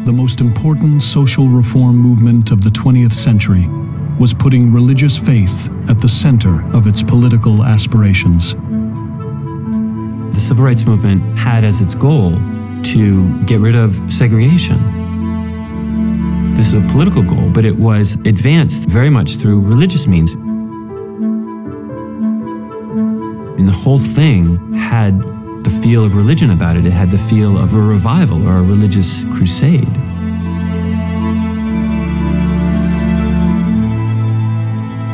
the most important social reform movement of the 20th century was putting religious faith at the center of its political aspirations. The civil rights movement had as its goal to get rid of segregation. This is a political goal, but it was advanced very much through religious means. And the whole thing had the feel of religion about it. It had the feel of a revival or a religious crusade.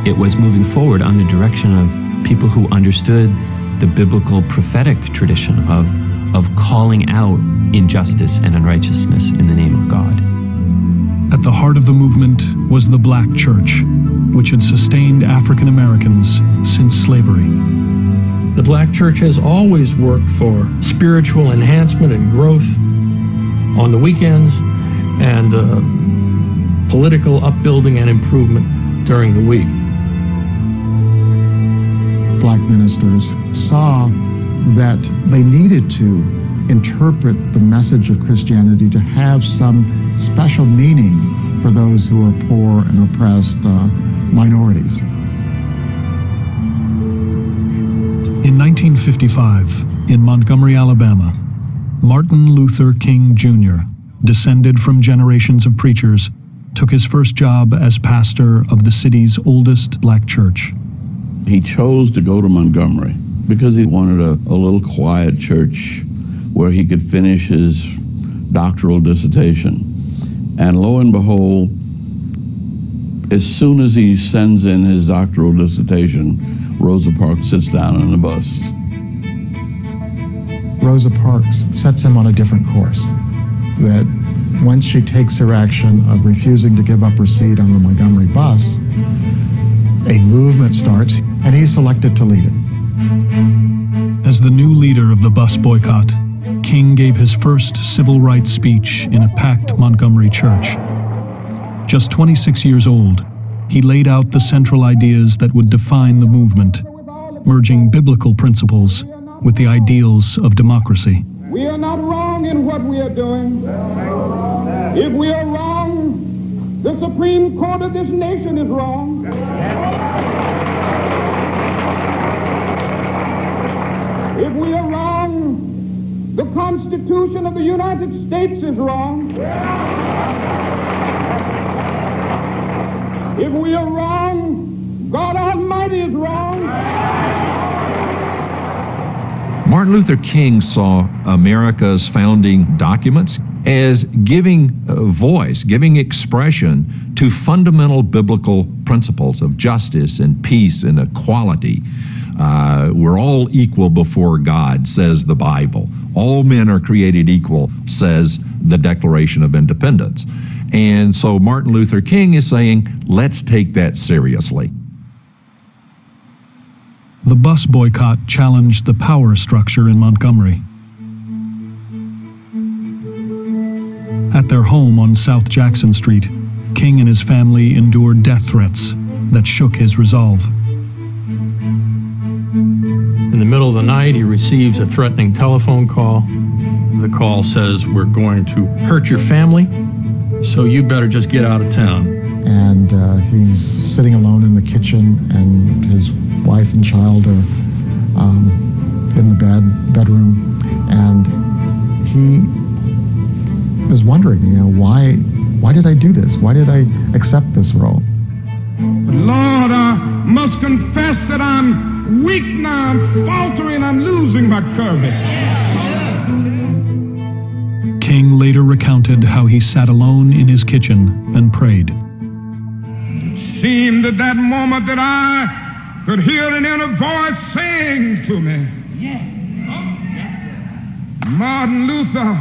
It was moving forward on the direction of people who understood the biblical prophetic tradition of calling out injustice and unrighteousness in the name of God. At the heart of the movement was the black church, which had sustained African Americans since slavery. The black church has always worked for spiritual enhancement and growth on the weekends and political upbuilding and improvement during the week. Black ministers saw that they needed to interpret the message of Christianity to have some special meaning for those who are poor and oppressed minorities. In 1955, in Montgomery, Alabama, Martin Luther King Jr., descended from generations of preachers, took his first job as pastor of the city's oldest black church. He chose to go to Montgomery because he wanted a little quiet church where he could finish his doctoral dissertation. And lo and behold, as soon as he sends in his doctoral dissertation, Rosa Parks sits down on the bus. Rosa Parks sets him on a different course. That once she takes her action of refusing to give up her seat on the Montgomery bus, a movement starts, and he's selected to lead it. As the new leader of the bus boycott, King gave his first civil rights speech in a packed Montgomery church. Just 26 years old, he laid out the central ideas that would define the movement, merging biblical principles with the ideals of democracy. We are not wrong in what we are doing. If we are wrong, the Supreme Court of this nation is wrong. If we are wrong, the Constitution of the United States is wrong. If we are wrong, God Almighty is wrong. Martin Luther King saw America's founding documents as giving voice, giving expression to fundamental biblical principles of justice and peace and equality. We're all equal before God, says the Bible. All men are created equal, says the Declaration of Independence. And so Martin Luther King is saying, let's take that seriously. The bus boycott challenged the power structure in Montgomery. At their home on South Jackson Street, King and his family endured death threats that shook his resolve. In the middle of the night, he receives a threatening telephone call. The call says, "We're going to hurt your family, so you better just get out of town." And he's sitting alone in the kitchen, and his wife and child are in the bedroom, and he was wondering, why did I do this? Why did I accept this role? Lord, I must confess that I'm weak now, I'm faltering, I'm losing my courage. King later recounted how he sat alone in his kitchen and prayed. It seemed at that moment that I could hear an inner voice saying to me, Martin Luther,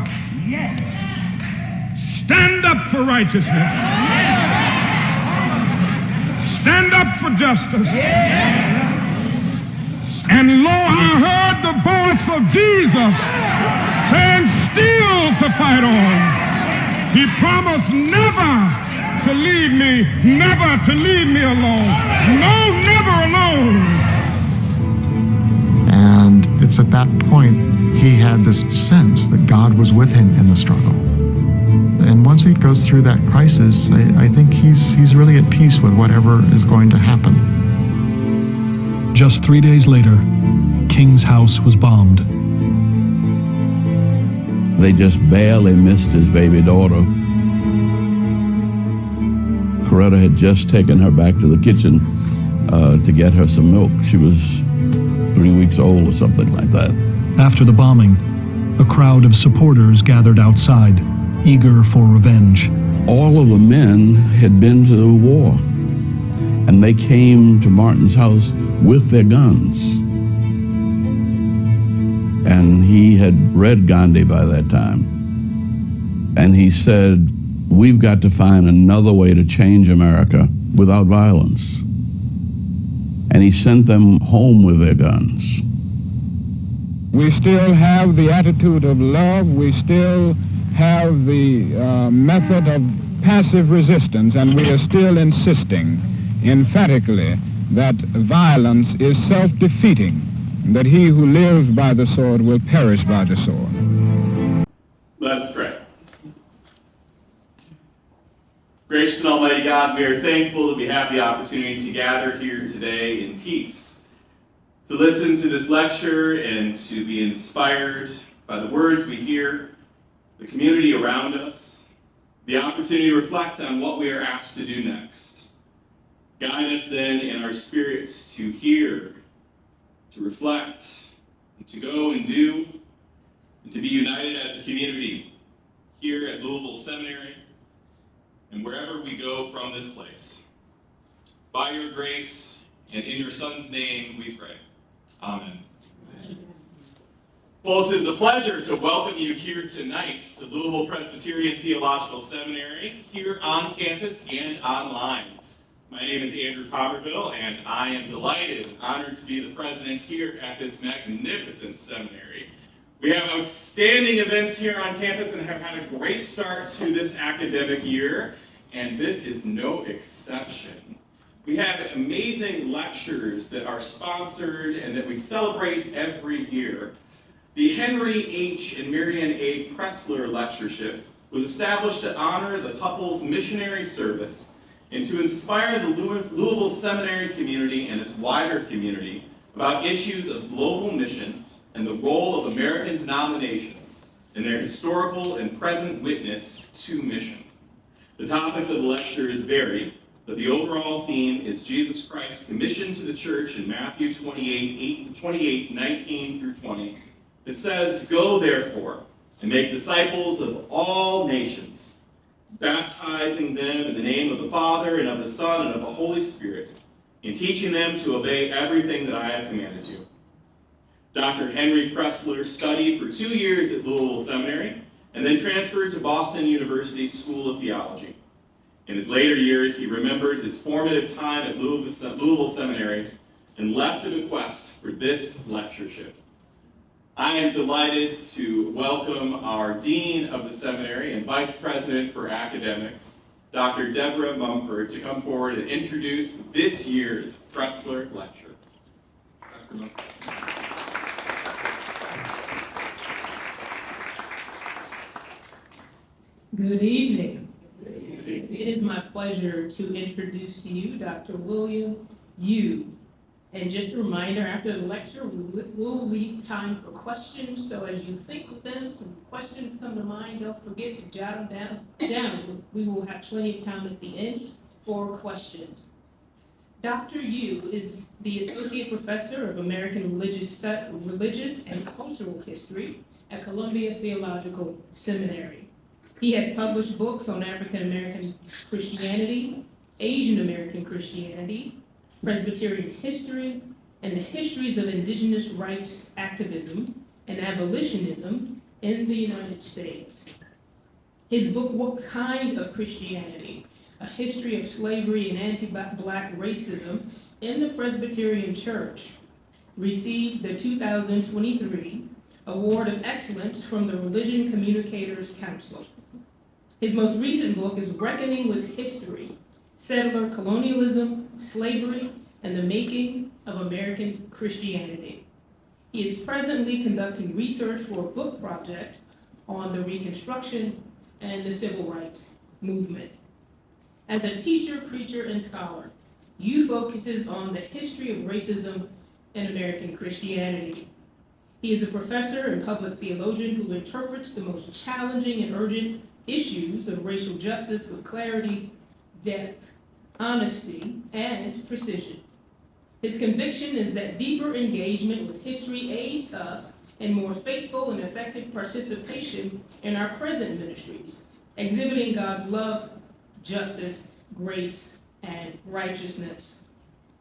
stand up for righteousness. Stand up for justice. And lo, I heard the voice of Jesus saying still to fight on. He promised never to leave me, never to leave me alone. No, never alone. And it's at that point he had this sense that God was with him in the struggle. And once he goes through that crisis, I think he's really at peace with whatever is going to happen. Just 3 days later, King's house was bombed. They just barely missed his baby daughter. Coretta had just taken her back to the kitchen to get her some milk. She was 3 weeks old or something like that. After the bombing, a crowd of supporters gathered outside, eager for revenge. All of the men had been to the war, and they came to Martin's house with their guns. And he had read Gandhi by that time. And he said, we've got to find another way to change America without violence. And he sent them home with their guns. We still have the attitude of love. We still have the method of passive resistance, and we are still insisting emphatically that violence is self-defeating, and that he who lives by the sword will perish by the sword. Let us pray. Gracious and almighty God, we are thankful that we have the opportunity to gather here today in peace, to listen to this lecture and to be inspired by the words we hear, the community around us, the opportunity to reflect on what we are asked to do next. Guide us then in our spirits to hear, to reflect, and to go and do, and to be united as a community here at Louisville Seminary and wherever we go from this place. By your grace and in your Son's name we pray. Amen. Folks, it is a pleasure to welcome you here tonight to Louisville Presbyterian Theological Seminary, here on campus and online. My name is Andrew Pomerville, and I am delighted and honored to be the president here at this magnificent seminary. We have outstanding events here on campus and have had a great start to this academic year, and this is no exception. We have amazing lectures that are sponsored and that we celebrate every year. The Henry H. and Marian A. Presler Lectureship was established to honor the couple's missionary service and to inspire the Louisville Seminary community and its wider community about issues of global mission and the role of American denominations in their historical and present witness to mission. The topics of the lectures vary, but the overall theme is Jesus Christ's commission to the church in Matthew 28, 19 through 20. It says, "Go therefore and make disciples of all nations, baptizing them in the name of the Father and of the Son and of the Holy Spirit, and teaching them to obey everything that I have commanded you." Dr. Henry Presler studied for 2 years at Louisville Seminary and then transferred to Boston University School of Theology. In his later years, he remembered his formative time at Louisville Seminary and left a bequest for this lectureship. I am delighted to welcome our Dean of the Seminary and Vice President for Academics, Dr. Deborah Mumford, to come forward and introduce this year's Presler Lecture. Dr. Mumford. Good evening. It is my pleasure to introduce to you Dr. William Yu. And just a reminder, after the lecture, we'll leave time for questions. So as you think of them, some questions come to mind, don't forget to jot them down. We will have plenty of time at the end for questions. Dr. Yu is the Associate Professor of American Religious and Cultural History at Columbia Theological Seminary. He has published books on African American Christianity, Asian American Christianity, Presbyterian history, and the histories of indigenous rights activism and abolitionism in the United States. His book, What Kind of Christianity? A History of Slavery and Anti-Black Racism in the Presbyterian Church, received the 2023 Award of Excellence from the Religion Communicators Council. His most recent book is Reckoning with History, Settler Colonialism, Slavery, and the Making of American Christianity. He is presently conducting research for a book project on the Reconstruction and the civil rights movement. As a teacher, preacher, and scholar, Yu focuses on the history of racism in American Christianity. He is a professor and public theologian who interprets the most challenging and urgent issues of racial justice with clarity, depth, honesty, and precision. His conviction is that deeper engagement with history aids us in more faithful and effective participation in our present ministries, exhibiting God's love, justice, grace, and righteousness.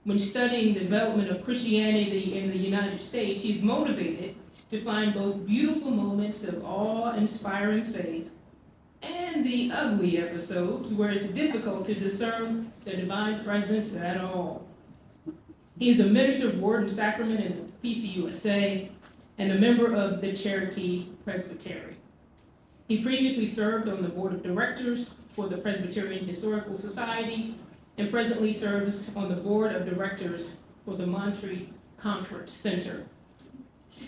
When studying the development of Christianity in the United States, he's motivated to find both beautiful moments of awe-inspiring faith and the ugly episodes where it's difficult to discern the divine presence at all. He is a minister of Word and Sacrament in the PCUSA and a member of the Cherokee Presbyterian. He previously served on the board of directors for the Presbyterian Historical Society and presently serves on the board of directors for the Monterey Conference Center.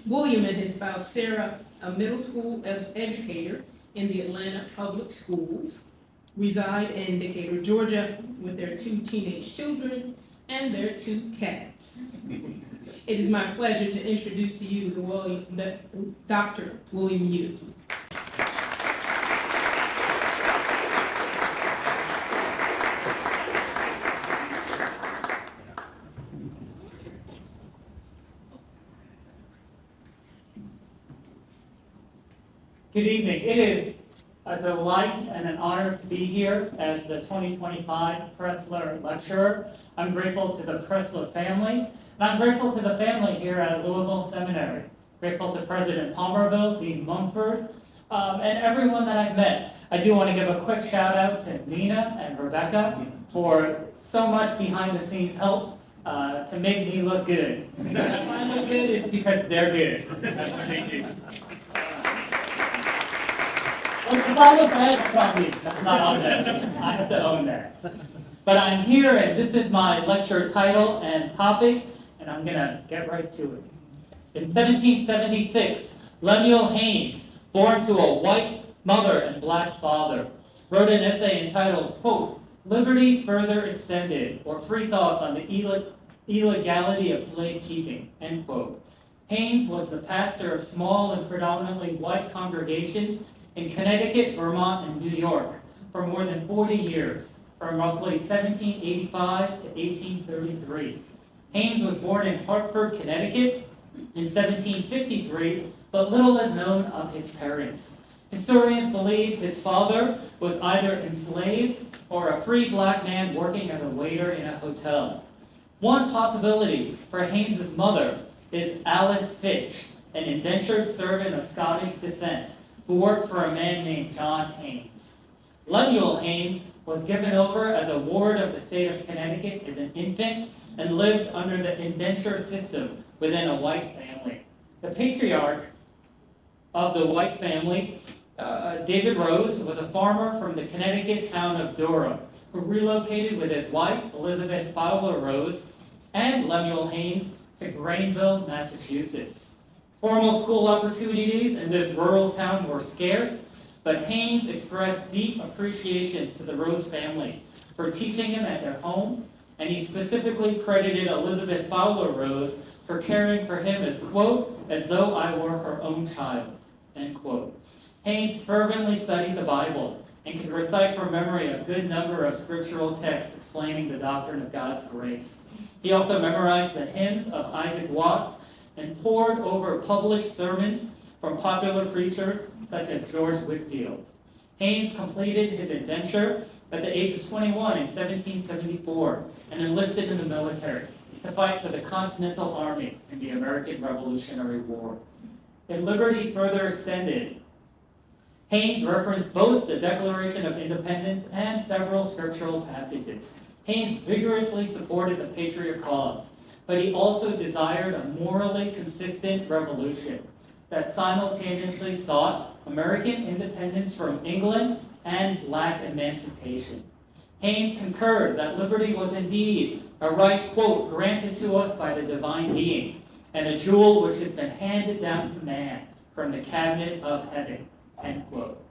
William and his spouse Sarah, a middle school educator in the Atlanta Public Schools, reside in Decatur, Georgia, with their 2 teenage children and their 2 cats. It is my pleasure to introduce to you Dr. William Yu. Good evening. It is a delight and an honor to be here as the 2025 Presler Lecturer. I'm grateful to the Presler family, and I'm grateful to the family here at Louisville Seminary. Grateful to President Palmerville, Dean Mumford, and everyone that I've met. I do want to give a quick shout out to Nina and Rebecca for so much behind the scenes help to make me look good. If I look good, it's because they're good. Thank you. If I look bad, it's not me. That's not on them. I have to own that. But I'm here, and this is my lecture title and topic, and I'm going to get right to it. In 1776, Lemuel Haynes, born to a white mother and black father, wrote an essay entitled, quote, "Liberty Further Extended, or Free Thoughts on the Illegality of Slave Keeping," end quote. Haynes was the pastor of small and predominantly white congregations in Connecticut, Vermont, and New York for more than 40 years, from roughly 1785 to 1833. Haynes was born in Hartford, Connecticut in 1753, but little is known of his parents. Historians believe his father was either enslaved or a free black man working as a waiter in a hotel. One possibility for Haynes' mother is Alice Fitch, an indentured servant of Scottish descent, who worked for a man named John Haynes. Lemuel Haynes was given over as a ward of the state of Connecticut as an infant and lived under the indenture system within a white family. The patriarch of the white family, David Rose, was a farmer from the Connecticut town of Durham, who relocated with his wife, Elizabeth Fowler Rose, and Lemuel Haynes to Grainville, Massachusetts. Formal school opportunities in this rural town were scarce, but Haynes expressed deep appreciation to the Rose family for teaching him at their home, and he specifically credited Elizabeth Fowler Rose for caring for him as, quote, "as though I were her own child," end quote. Haynes fervently studied the Bible and could recite from memory a good number of scriptural texts explaining the doctrine of God's grace. He also memorized the hymns of Isaac Watts and pored over published sermons from popular preachers such as George Whitefield. Haynes completed his indenture at the age of 21 in 1774 and enlisted in the military to fight for the Continental Army in the American Revolutionary War. In Liberty Further Extended, Haynes referenced both the Declaration of Independence and several scriptural passages. Haynes vigorously supported the Patriot cause, but he also desired a morally consistent revolution that simultaneously sought American independence from England and black emancipation. Haynes concurred that liberty was indeed a right, quote, "granted to us by the divine being, and a jewel which has been handed down to man from the cabinet of heaven," end quote.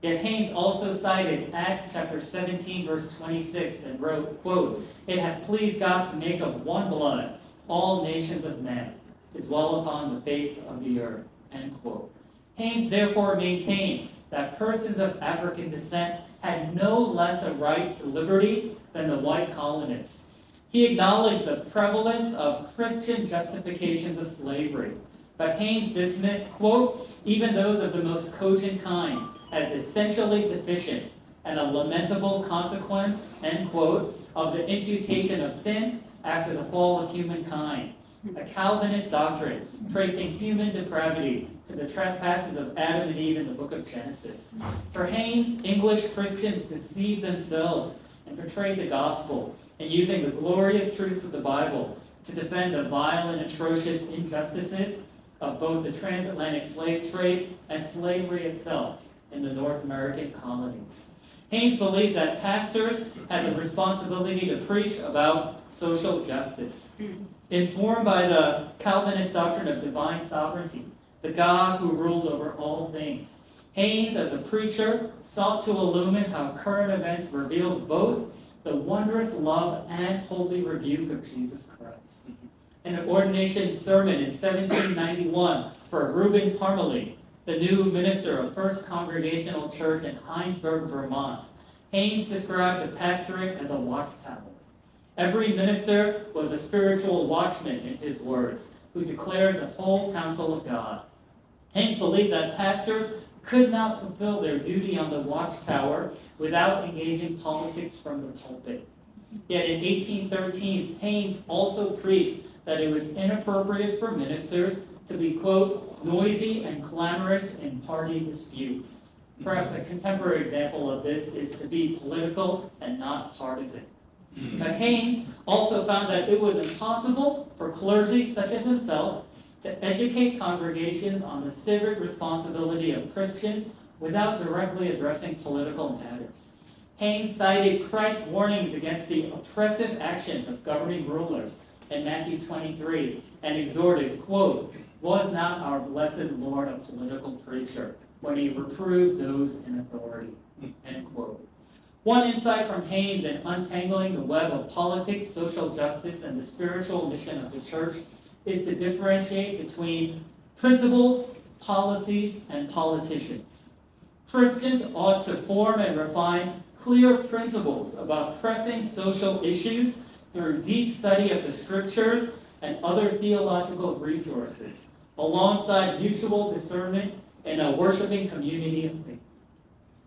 Yet Haynes also cited Acts chapter 17, verse 26, and wrote, quote, "It hath pleased God to make of one blood all nations of men, to dwell upon the face of the earth," end quote. Haynes therefore maintained that persons of African descent had no less a right to liberty than the white colonists. He acknowledged the prevalence of Christian justifications of slavery, but Haynes dismissed, quote, "even those of the most cogent kind as essentially deficient and a lamentable consequence," end quote, "of the imputation of sin after the fall of humankind, a Calvinist doctrine tracing human depravity to the trespasses of Adam and Eve in the book of Genesis." For Haynes, English Christians deceived themselves and portrayed the gospel, and using the glorious truths of the Bible to defend the vile and atrocious injustices of both the transatlantic slave trade and slavery itself in the North American colonies. Haynes believed that pastors had the responsibility to preach about social justice. Informed by the Calvinist doctrine of divine sovereignty, the God who ruled over all things, Haynes, as a preacher, sought to illumine how current events revealed both the wondrous love and holy rebuke of Jesus Christ. In an ordination sermon in 1791 for Reuben Parmalee, the new minister of First Congregational Church in Hinesburg, Vermont, Haynes described the pastorate as a watchtower. Every minister was a spiritual watchman, in his words, who declared the whole counsel of God. Haynes believed that pastors could not fulfill their duty on the watchtower without engaging politics from the pulpit. Yet in 1813, Haynes also preached that it was inappropriate for ministers to be, quote, "noisy and clamorous in party disputes." Perhaps a contemporary example of this is to be political and not partisan. But Haynes also found that it was impossible for clergy such as himself to educate congregations on the civic responsibility of Christians without directly addressing political matters. Haynes cited Christ's warnings against the oppressive actions of governing rulers in Matthew 23 and exhorted, quote, "Was not our blessed Lord a political preacher when he reproved those in authority," end quote. One insight from Haynes in untangling the web of politics, social justice, and the spiritual mission of the church is to differentiate between principles, policies, and politicians. Christians ought to form and refine clear principles about pressing social issues through deep study of the scriptures and other theological resources, alongside mutual discernment in a worshiping community of faith.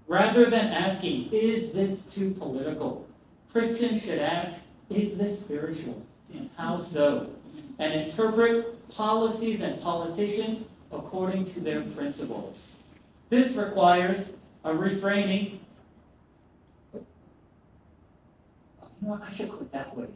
Rather than asking, "Is this too political?" Christians should ask, "Is this spiritual? And how so?" and interpret policies and politicians according to their principles. This requires a reframing. You know what? I should click that way.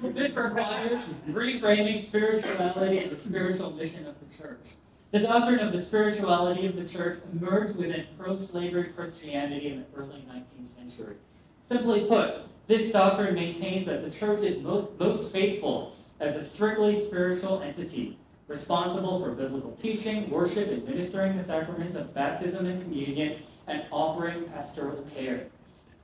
This requires reframing spirituality and the spiritual mission of the church. The doctrine of the spirituality of the church emerged within pro-slavery Christianity in the early 19th century. Simply put, this doctrine maintains that the church is most faithful as a strictly spiritual entity, responsible for biblical teaching, worship, administering the sacraments of baptism and communion, and offering pastoral care.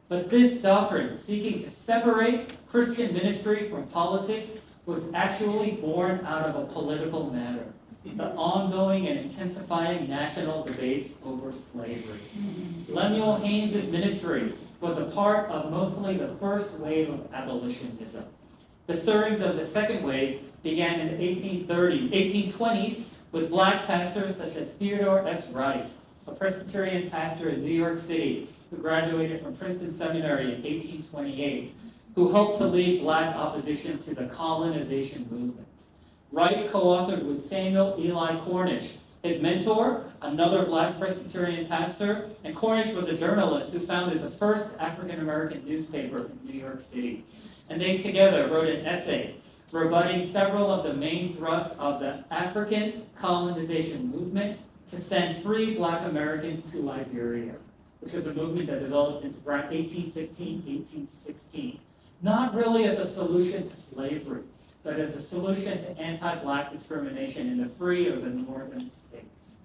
But this doctrine, seeking to separate Christian ministry from politics, was actually born out of a political matter: the ongoing and intensifying national debates over slavery. Lemuel Haynes' ministry was a part of mostly the first wave of abolitionism. The stirrings of the second wave began in the 1820s with black pastors such as Theodore S. Wright, a Presbyterian pastor in New York City who graduated from Princeton Seminary in 1828, who helped to lead black opposition to the colonization movement. Wright co-authored with Samuel Eli Cornish, his mentor, another black Presbyterian pastor, and Cornish was a journalist who founded the first African-American newspaper in New York City. And they together wrote an essay rebutting several of the main thrusts of the African colonization movement to send free black Americans to Liberia, which was a movement that developed in around 1815, 1816. Not really as a solution to slavery, but as a solution to anti-black discrimination in the free or the northern states.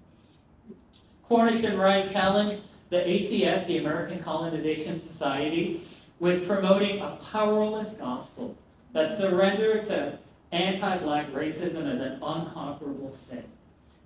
Cornish and Wright challenged the ACS, the American Colonization Society, with promoting a powerless gospel that surrendered to anti-black racism as an unconquerable sin.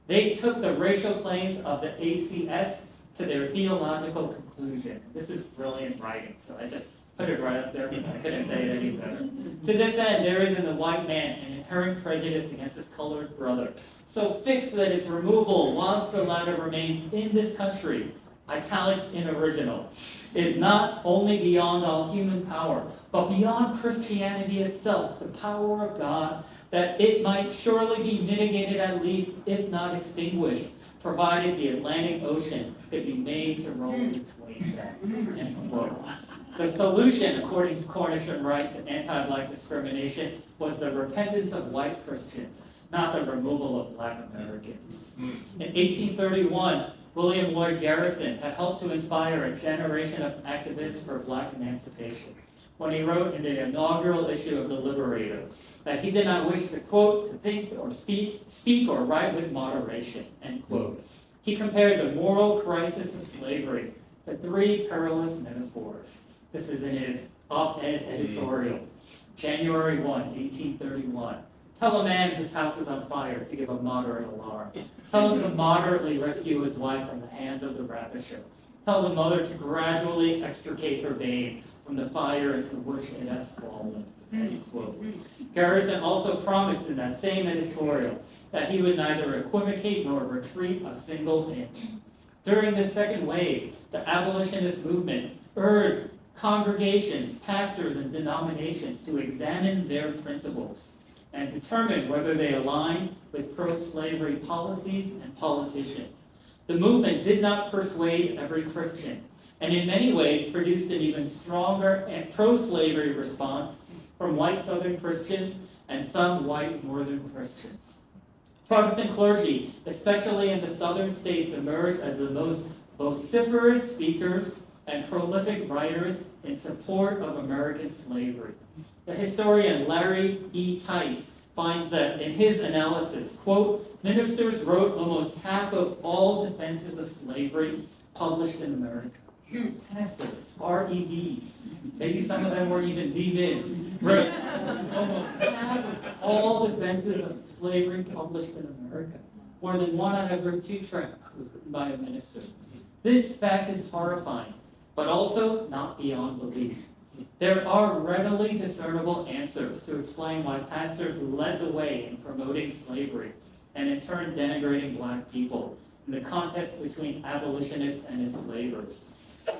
They took the racial claims of the ACS to their theological conclusion. This is brilliant writing, so I just put it right up there because I couldn't say it any better. To this end, there is in the white man an inherent prejudice against his colored brother, so fixed that its removal, whilst the latter remains in this country, italics in original, is not only beyond all human power, but beyond Christianity itself, the power of God, that it might surely be mitigated at least, if not extinguished, provided the Atlantic Ocean could be made to roll between them. End quote. The solution, according to Cornish and Wright, to anti-black discrimination was the repentance of white Christians, not the removal of black Americans. In 1831, William Lloyd Garrison had helped to inspire a generation of activists for black emancipation when he wrote in the inaugural issue of The Liberator that he did not wish to, quote, to think or speak or write with moderation, end quote. He compared the moral crisis of slavery to three perilous metaphors. This is in his op-ed editorial, January 1, 1831. Tell a man whose house is on fire to give a moderate alarm. Tell him to moderately rescue his wife from the hands of the ravisher. Tell the mother to gradually extricate her babe from the fire into which it has fallen. End quote. Garrison also promised in that same editorial that he would neither equivocate nor retreat a single inch. During this second wave, the abolitionist movement urged congregations, pastors, and denominations to examine their principles and determine whether they aligned with pro-slavery policies and politicians. The movement did not persuade every Christian, and in many ways produced an even stronger and pro-slavery response from white Southern Christians and some white Northern Christians. Protestant clergy, especially in the Southern states, emerged as the most vociferous speakers and prolific writers in support of American slavery. The historian Larry E. Tice finds that in his analysis, quote, ministers wrote almost half of all defenses of slavery published in America. Pastors, REBs, maybe some of them were even D-Mids, wrote almost half of all defenses of slavery published in America. More than 1 out of every 2 tracts was written by a minister. This fact is horrifying, but also not beyond belief. There are readily discernible answers to explain why pastors led the way in promoting slavery and in turn denigrating black people in the context between abolitionists and enslavers.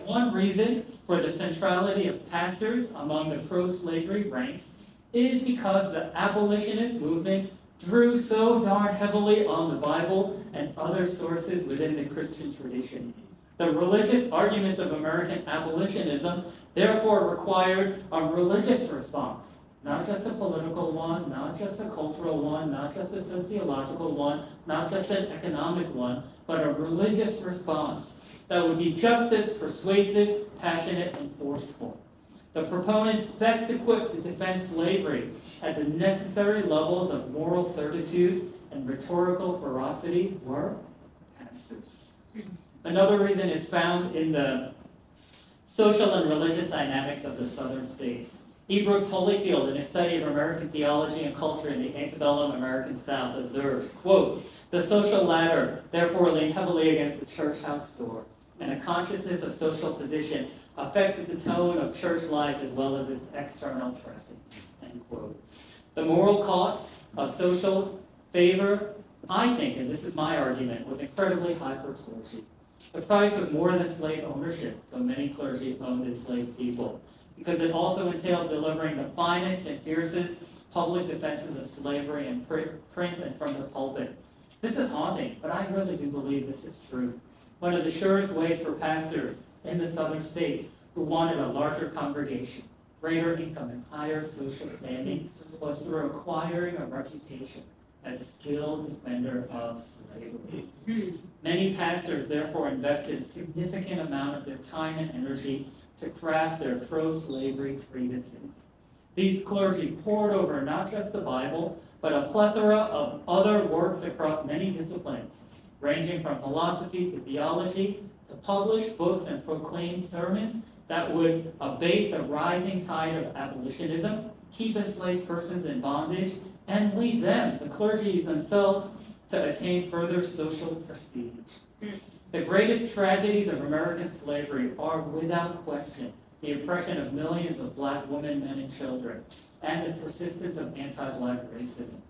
One reason for the centrality of pastors among the pro-slavery ranks is because the abolitionist movement drew so darn heavily on the Bible and other sources within the Christian tradition. The religious arguments of American abolitionism therefore required a religious response, not just a political one, not just a cultural one, not just a sociological one, not just an economic one, but a religious response that would be just as persuasive, passionate, and forceful. The proponents best equipped to defend slavery at the necessary levels of moral certitude and rhetorical ferocity were pastors. Another reason is found in the social and religious dynamics of the southern states. E. Brooks Holyfield, in his study of American theology and culture in the antebellum American South, observes, quote, the social ladder therefore leaned heavily against the church house door, and a consciousness of social position affected the tone of church life as well as its external trappings, end quote. The moral cost of social favor, I think, and this is my argument, was incredibly high for clergy. The price was more than slave ownership, though many clergy owned enslaved people, because it also entailed delivering the finest and fiercest public defenses of slavery in print and from the pulpit. This is haunting, but I really do believe this is true. One of the surest ways for pastors in the southern states who wanted a larger congregation, greater income, and higher social standing was through acquiring a reputation as a skilled defender of slavery. Many pastors therefore invested a significant amount of their time and energy to craft their pro-slavery treatises. These clergy pored over not just the Bible, but a plethora of other works across many disciplines, ranging from philosophy to theology, to publish books and proclaim sermons that would abate the rising tide of abolitionism, keep enslaved persons in bondage, and lead them, the clergy themselves, to attain further social prestige. The greatest tragedies of American slavery are, without question, the oppression of millions of black women, men, and children, and the persistence of anti-black racism.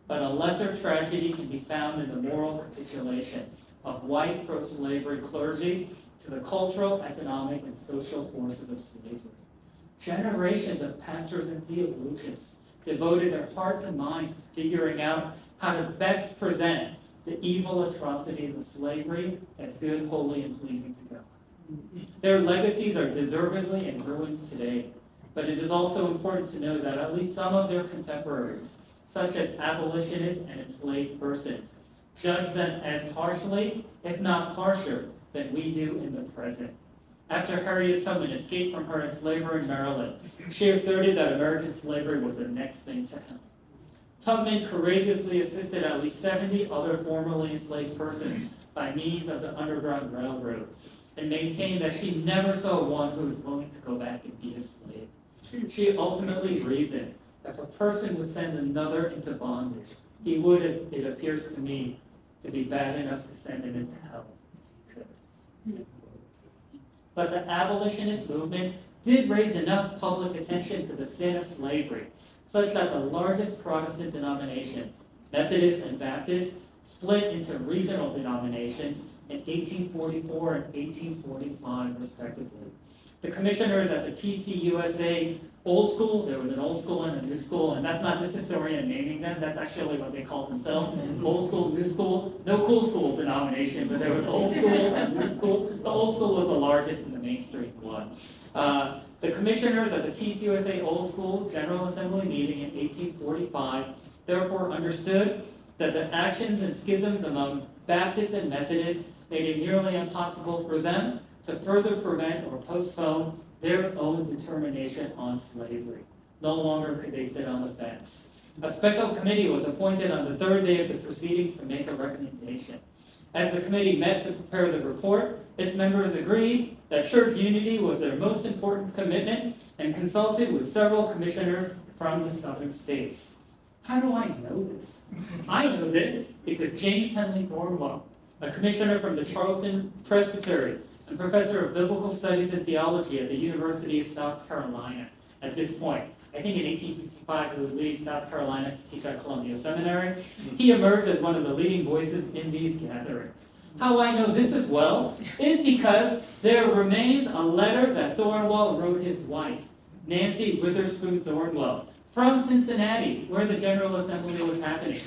But a lesser tragedy can be found in the moral capitulation of white pro-slavery clergy to the cultural, economic, and social forces of slavery. Generations of pastors and theologians devoted their hearts and minds to figuring out how to best present the evil atrocities of slavery as good, holy, and pleasing to God. Their legacies are deservedly in ruins today, but it is also important to know that at least some of their contemporaries, such as abolitionists and enslaved persons, judge them as harshly, if not harsher, than we do in the present. After Harriet Tubman escaped from her enslaver in Maryland, she asserted that American slavery was the next thing to happen. Tubman courageously assisted at least 70 other formerly enslaved persons by means of the Underground Railroad, and maintained that she never saw one who was willing to go back and be a slave. She ultimately reasoned that if a person would send another into bondage, he would, it appears to me, to be bad enough to send him into hell if he could. But the abolitionist movement did raise enough public attention to the sin of slavery, such that the largest Protestant denominations, Methodists and Baptists, split into regional denominations in 1844 and 1845, respectively. The commissioners at the PCUSA Old School, there was an old school and a new school, and that's not this historian naming them, that's actually what they called themselves, old school, new school, no cool school denomination, but there was old school and new school. The old school was the largest and the mainstream one. The commissioners at the PCUSA Old School General Assembly meeting in 1845 therefore understood that the actions and schisms among Baptists and Methodists made it nearly impossible for them to further prevent or postpone their own determination on slavery. No longer could they sit on the fence. A special committee was appointed on the third day of the proceedings to make a recommendation. As the committee met to prepare the report, its members agreed that church unity was their most important commitment and consulted with several commissioners from the southern states. How do I know this? I know this because James Henley Thornwell, a commissioner from the Charleston Presbytery and professor of biblical studies and theology at the University of South Carolina, at this point, I think in 1855 he would leave South Carolina to teach at Columbia Seminary. He emerged as one of the leading voices in these gatherings. How I know this as well is because there remains a letter that Thornwell wrote his wife, Nancy Witherspoon Thornwell, from Cincinnati, where the General Assembly was happening,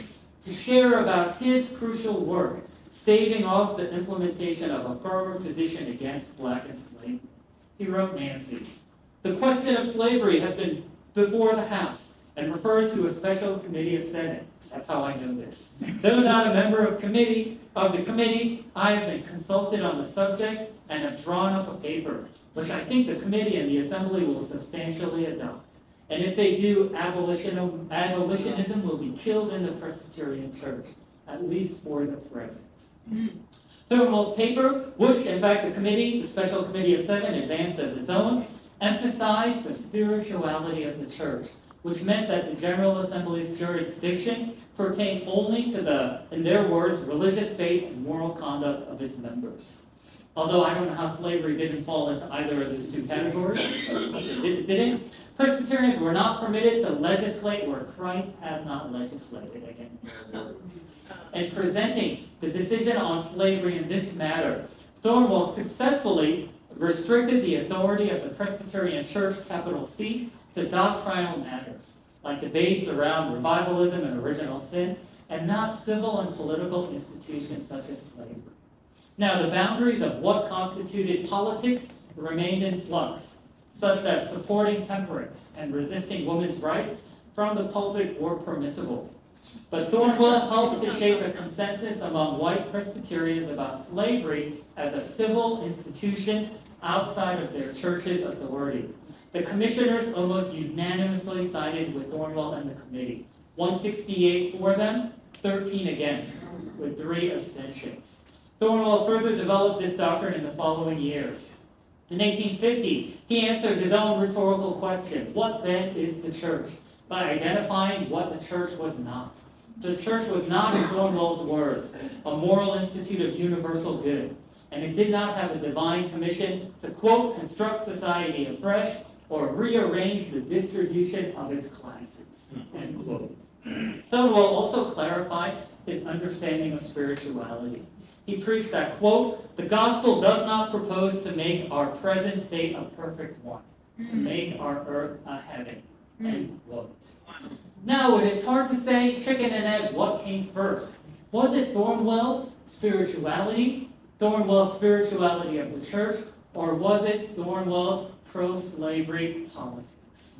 to share about his crucial work, staving off the implementation of a firmer position against black enslavement. He wrote Nancy, "The question of slavery has been before the House and referred to a special committee of Senate." That's how I know this. "Though not a member of the committee, I have been consulted on the subject and have drawn up a paper, which I think the committee and the Assembly will substantially adopt. And if they do, abolitionism will be killed in the Presbyterian Church, at least for the present." Thornwell's paper, which in fact the Special Committee of Seven advanced as its own, emphasized the spirituality of the church, which meant that the General Assembly's jurisdiction pertained only to the, in their words, religious faith and moral conduct of its members. Although I don't know how slavery didn't fall into either of those two categories, it didn't. Presbyterians were not permitted to legislate where Christ has not legislated, again, in their words. In presenting the decision on slavery in this matter, Thornwell successfully restricted the authority of the Presbyterian Church, capital C, to doctrinal matters, like debates around revivalism and original sin, and not civil and political institutions such as slavery. Now, the boundaries of what constituted politics remained in flux, such that supporting temperance and resisting women's rights from the pulpit were permissible. But Thornwell helped to shape a consensus among white Presbyterians about slavery as a civil institution outside of their church's authority. The commissioners almost unanimously sided with Thornwell and the committee, 168 for them, 13 against, with 3 abstentions. Thornwell further developed this doctrine in the following years. In 1850, he answered his own rhetorical question, what then is the church? By identifying what the church was not. The church was not, in Thornwell's words, a moral institute of universal good, and it did not have a divine commission to, quote, construct society afresh or rearrange the distribution of its classes, end quote. Thornwell also clarified his understanding of spirituality. He preached that, quote, the gospel does not propose to make our present state a perfect one, to make our earth a heaven, end quote. Now, it is hard to say, chicken and egg, what came first? Was it Thornwell's spirituality of the church, or was it Thornwell's pro-slavery politics?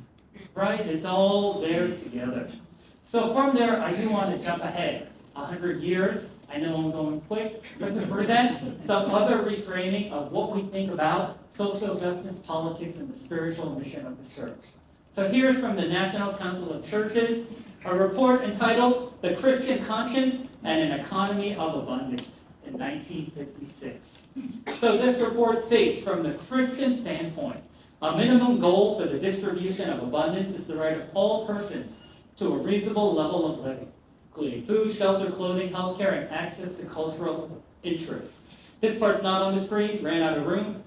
Right? It's all there together. So from there, I do want to jump ahead 100 years. I know I'm going quick, but to present some other reframing of what we think about social justice, politics, and the spiritual mission of the church. So here's from the National Council of Churches, a report entitled The Christian Conscience and an Economy of Abundance in 1956. So this report states, from the Christian standpoint, a minimum goal for the distribution of abundance is the right of all persons to a reasonable level of living, including food, shelter, clothing, healthcare, and access to cultural interests. This part's not on the screen, ran out of room,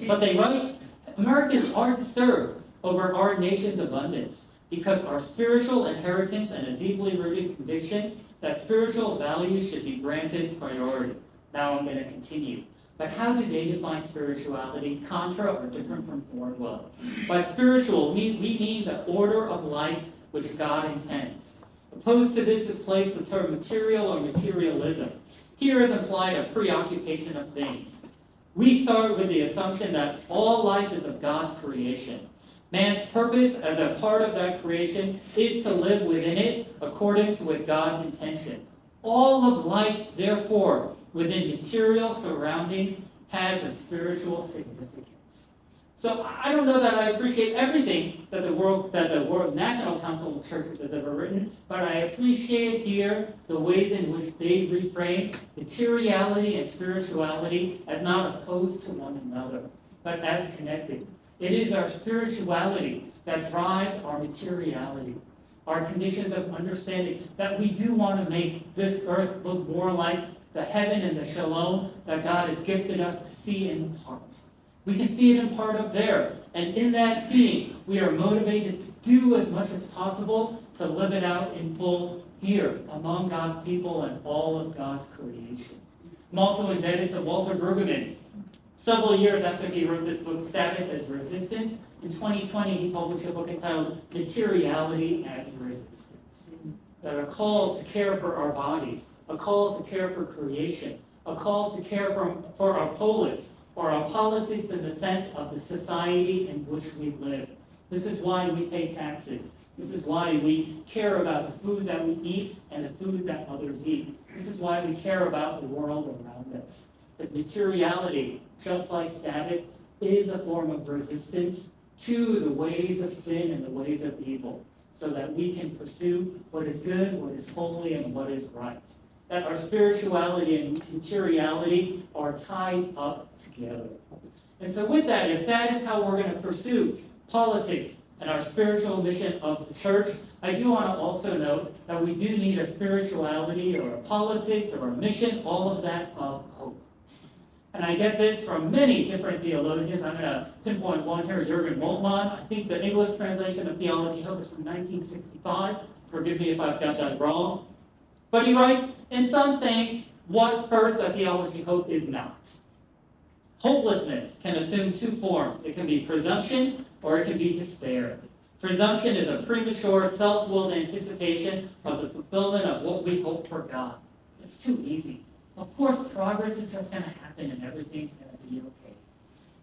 but they write, Americans are disturbed over our nation's abundance because our spiritual inheritance and a deeply rooted conviction that spiritual values should be granted priority. Now I'm going to continue. But how do they define spirituality, contra or different from Thornwell? By spiritual, we mean the order of life which God intends. Opposed to this is placed the term material or materialism. Here is implied a preoccupation of things. We start with the assumption that all life is of God's creation. Man's purpose as a part of that creation is to live within it according with God's intention. All of life, therefore, within material surroundings has a spiritual significance. So I don't know that I appreciate everything that the World National Council of Churches has ever written, but I appreciate here the ways in which they reframe materiality and spirituality as not opposed to one another, but as connected. It is our spirituality that drives our materiality, our conditions of understanding, that we do want to make this earth look more like the heaven and the shalom that God has gifted us to see in part. We can see it in part up there. And in that seeing, we are motivated to do as much as possible to live it out in full here among God's people and all of God's creation. I'm also indebted to Walter Brueggemann. Several years after he wrote this book, Sabbath as Resistance, in 2020 he published a book entitled Materiality as Resistance. That a call to care for our bodies, a call to care for creation, a call to care for our polis, or our politics in the sense of the society in which we live. This is why we pay taxes. This is why we care about the food that we eat and the food that others eat. This is why we care about the world around us. Because materiality, just like Sabbath, is a form of resistance to the ways of sin and the ways of evil, so that we can pursue what is good, what is holy, and what is right. That our spirituality and materiality are tied up together. And so with that, if that is how we're going to pursue politics and our spiritual mission of the church, I do want to also note that we do need a spirituality or a politics or a mission, all of that of hope. And I get this from many different theologians. I'm going to pinpoint one here, Jürgen Moltmann. I think the English translation of Theology Hope is from 1965. Forgive me if I've got that wrong. But he writes, in some saying, what first a Theology Hope is not. Hopelessness can assume two forms. It can be presumption or it can be despair. Presumption is a premature, self-willed anticipation of the fulfillment of what we hope for God. It's too easy. Of course, progress is just going to happen and everything's going to be okay.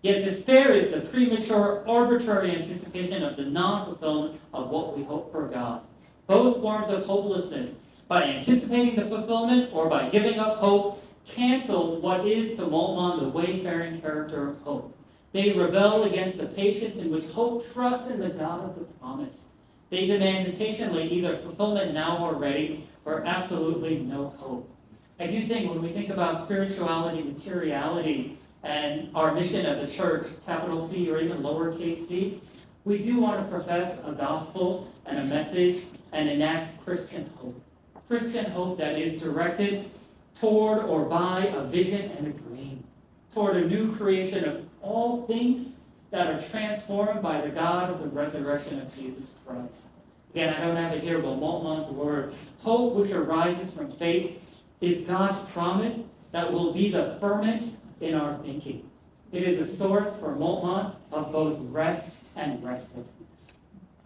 Yet despair is the premature, arbitrary anticipation of the non-fulfillment of what we hope for God. Both forms of hopelessness, by anticipating the fulfillment or by giving up hope, cancel what is to Moltmann the wayfaring character of hope. They rebel against the patience in which hope trusts in the God of the promise. They demand impatiently either fulfillment now already or absolutely no hope. I do think when we think about spirituality, materiality, and our mission as a church, capital C or even lowercase c, we do want to profess a gospel and a message and enact Christian hope. Christian hope that is directed toward or by a vision and a dream, toward a new creation of all things that are transformed by the God of the resurrection of Jesus Christ. Again, I don't have it here, but Moltmann's word, hope which arises from faith, is God's promise that will be the ferment in our thinking. It is a source for Moltmann of both rest and restlessness.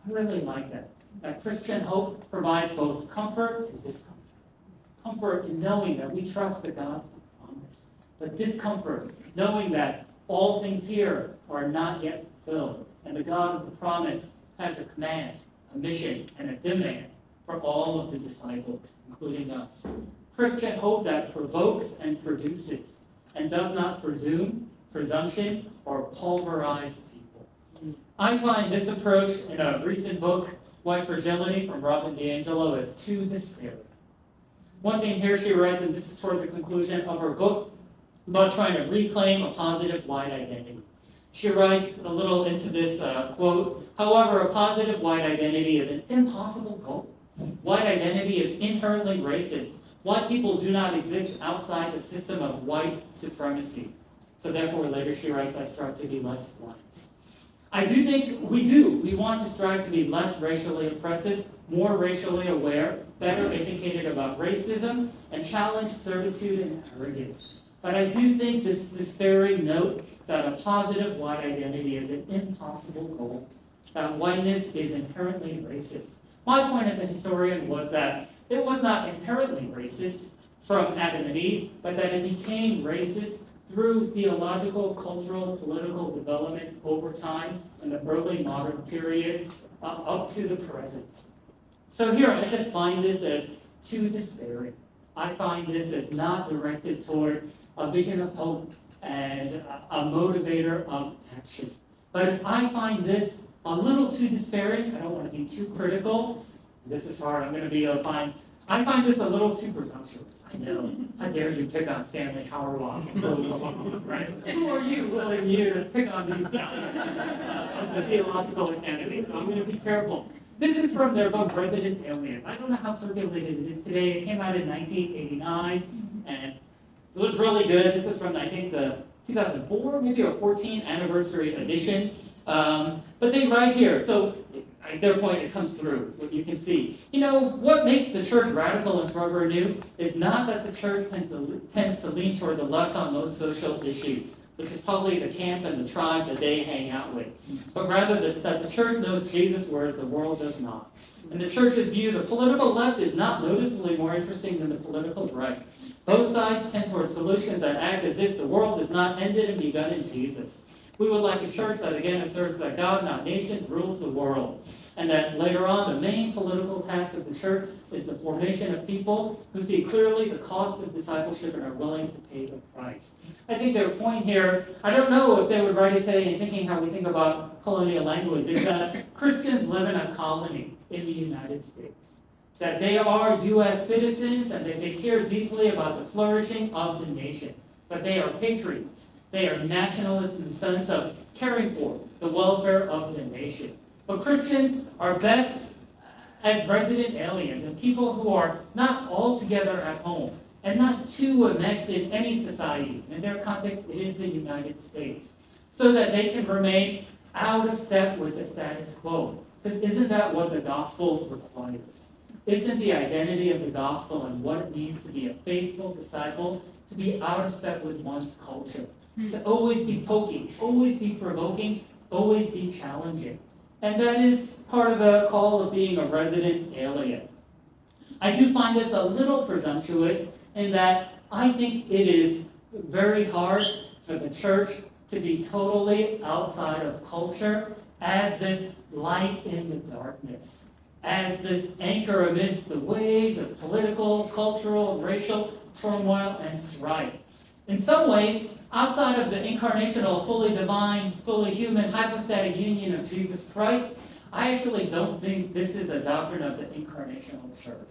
I really like that. That Christian hope provides both comfort and discomfort. Comfort in knowing that we trust the God of the promise, but discomfort knowing that all things here are not yet fulfilled, and the God of the promise has a command, a mission, and a demand for all of the disciples, including us. Christian hope that provokes and produces, and does not presume, presumption, or pulverize people. I find this approach in a recent book, White Fragility, from Robin DiAngelo, as too despairing. One thing here she writes, and this is toward the conclusion of her book, about trying to reclaim a positive white identity. She writes a little into this quote, however, a positive white identity is an impossible goal. White identity is inherently racist. White people do not exist outside the system of white supremacy. So therefore, later she writes, I strive to be less white. I do think we do. We want to strive to be less racially oppressive, more racially aware, better educated about racism, and challenge certitude and arrogance. But I do think this despairing note that a positive white identity is an impossible goal, that whiteness is inherently racist. My point as a historian was that it was not inherently racist from Adam and Eve, but that it became racist through theological, cultural, political developments over time in the early modern period up to the present. So here, I just find this as too despairing. I find this as not directed toward a vision of hope and a motivator of action. But if I find this a little too despairing, I don't want to be too critical. This is hard. I'm going to be able to find. I find this a little too presumptuous. I know. How dare you pick on Stanley Hauerwas, right? Who are you, willing you to pick on these guys of the Theological Academy? So I'm going to be careful. This is from their book, Resident Aliens. I don't know how circulated it is today. It came out in 1989, and it was really good. This is from, I think, the 2004, maybe, or 14 anniversary edition. But they write here, so at their point, it comes through, what you can see. You know, what makes the church radical and forever new is not that the church tends to lean toward the left on most social issues, which is probably the camp and the tribe that they hang out with, but rather that the church knows Jesus, whereas the world does not. In the church's view, the political left is not noticeably more interesting than the political right. Both sides tend toward solutions that act as if the world is not ended and begun in Jesus. We would like a church that again asserts that God, not nations, rules the world, and that later on the main political task of the church is the formation of people who see clearly the cost of discipleship and are willing to pay the price. I think their point here, I don't know if they would write it today in thinking how we think about colonial language, is that Christians live in a colony in the United States, that they are U.S. citizens and that they care deeply about the flourishing of the nation, but they are patriots. They are nationalists in the sense of caring for the welfare of the nation. But Christians are best as resident aliens and people who are not altogether at home and not too enmeshed in any society. In their context, it is the United States, so that they can remain out of step with the status quo. Because isn't that what the gospel requires? Isn't the identity of the gospel and what it means to be a faithful disciple to be out of step with one's culture? To always be poking, always be provoking, always be challenging. And that is part of the call of being a resident alien. I do find this a little presumptuous in that I think it is very hard for the church to be totally outside of culture as this light in the darkness, as this anchor amidst the waves of political, cultural, racial turmoil and strife. In some ways, outside of the incarnational, fully divine, fully human, hypostatic union of Jesus Christ, I actually don't think this is a doctrine of the incarnational church.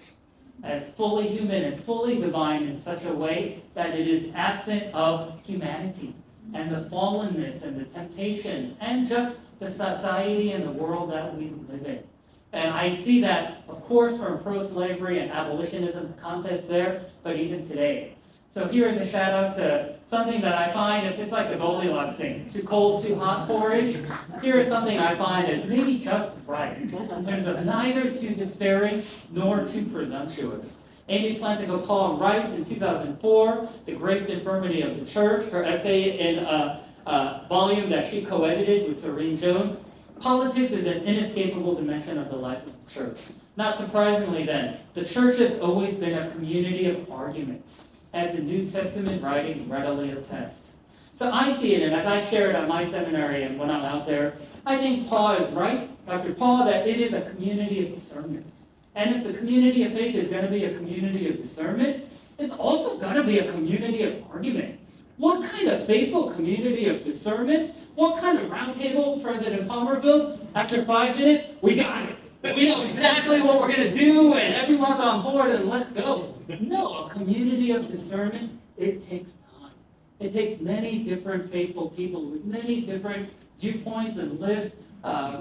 as fully human and fully divine in such a way that it is absent of humanity and the fallenness and the temptations and just the society and the world that we live in. And I see that, of course, from pro-slavery and abolitionism, the contest there, but even today. So here is a shout out to something that I find, if it's like the Goldilocks thing, too cold, too hot porridge, here is something I find is maybe just right, in terms of neither too despairing nor too presumptuous. Amy Plantico-Paul writes in 2004, The Graced Infirmity of the Church, her essay in a volume that she co-edited with Serene Jones, politics is an inescapable dimension of the life of the church. Not surprisingly then, the church has always been a community of argument, as the New Testament writings readily attest. So I see it, and as I shared at my seminary and when I'm out there, I think Paul is right, Dr. Paul, that it is a community of discernment. And if the community of faith is going to be a community of discernment, it's also going to be a community of argument. What kind of faithful community of discernment? What kind of roundtable, President Palmerville? After 5 minutes, we got it. We know exactly what we're going to do, and everyone's on board, and let's go. No, a community of discernment, it takes time. It takes many different faithful people with many different viewpoints and lived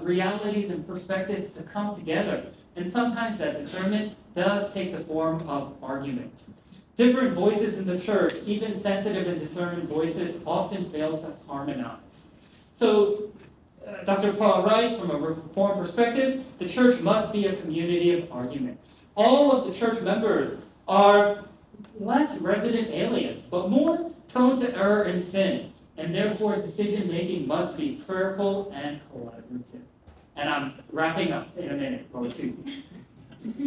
realities and perspectives to come together. And sometimes that discernment does take the form of argument. Different voices in the church, even sensitive and discerning voices, often fail to harmonize. So, Dr. Paul writes, from a Reformed perspective, the church must be a community of argument. All of the church members are less resident aliens, but more prone to error and sin, and therefore decision-making must be prayerful and collaborative. And I'm wrapping up in a minute or two.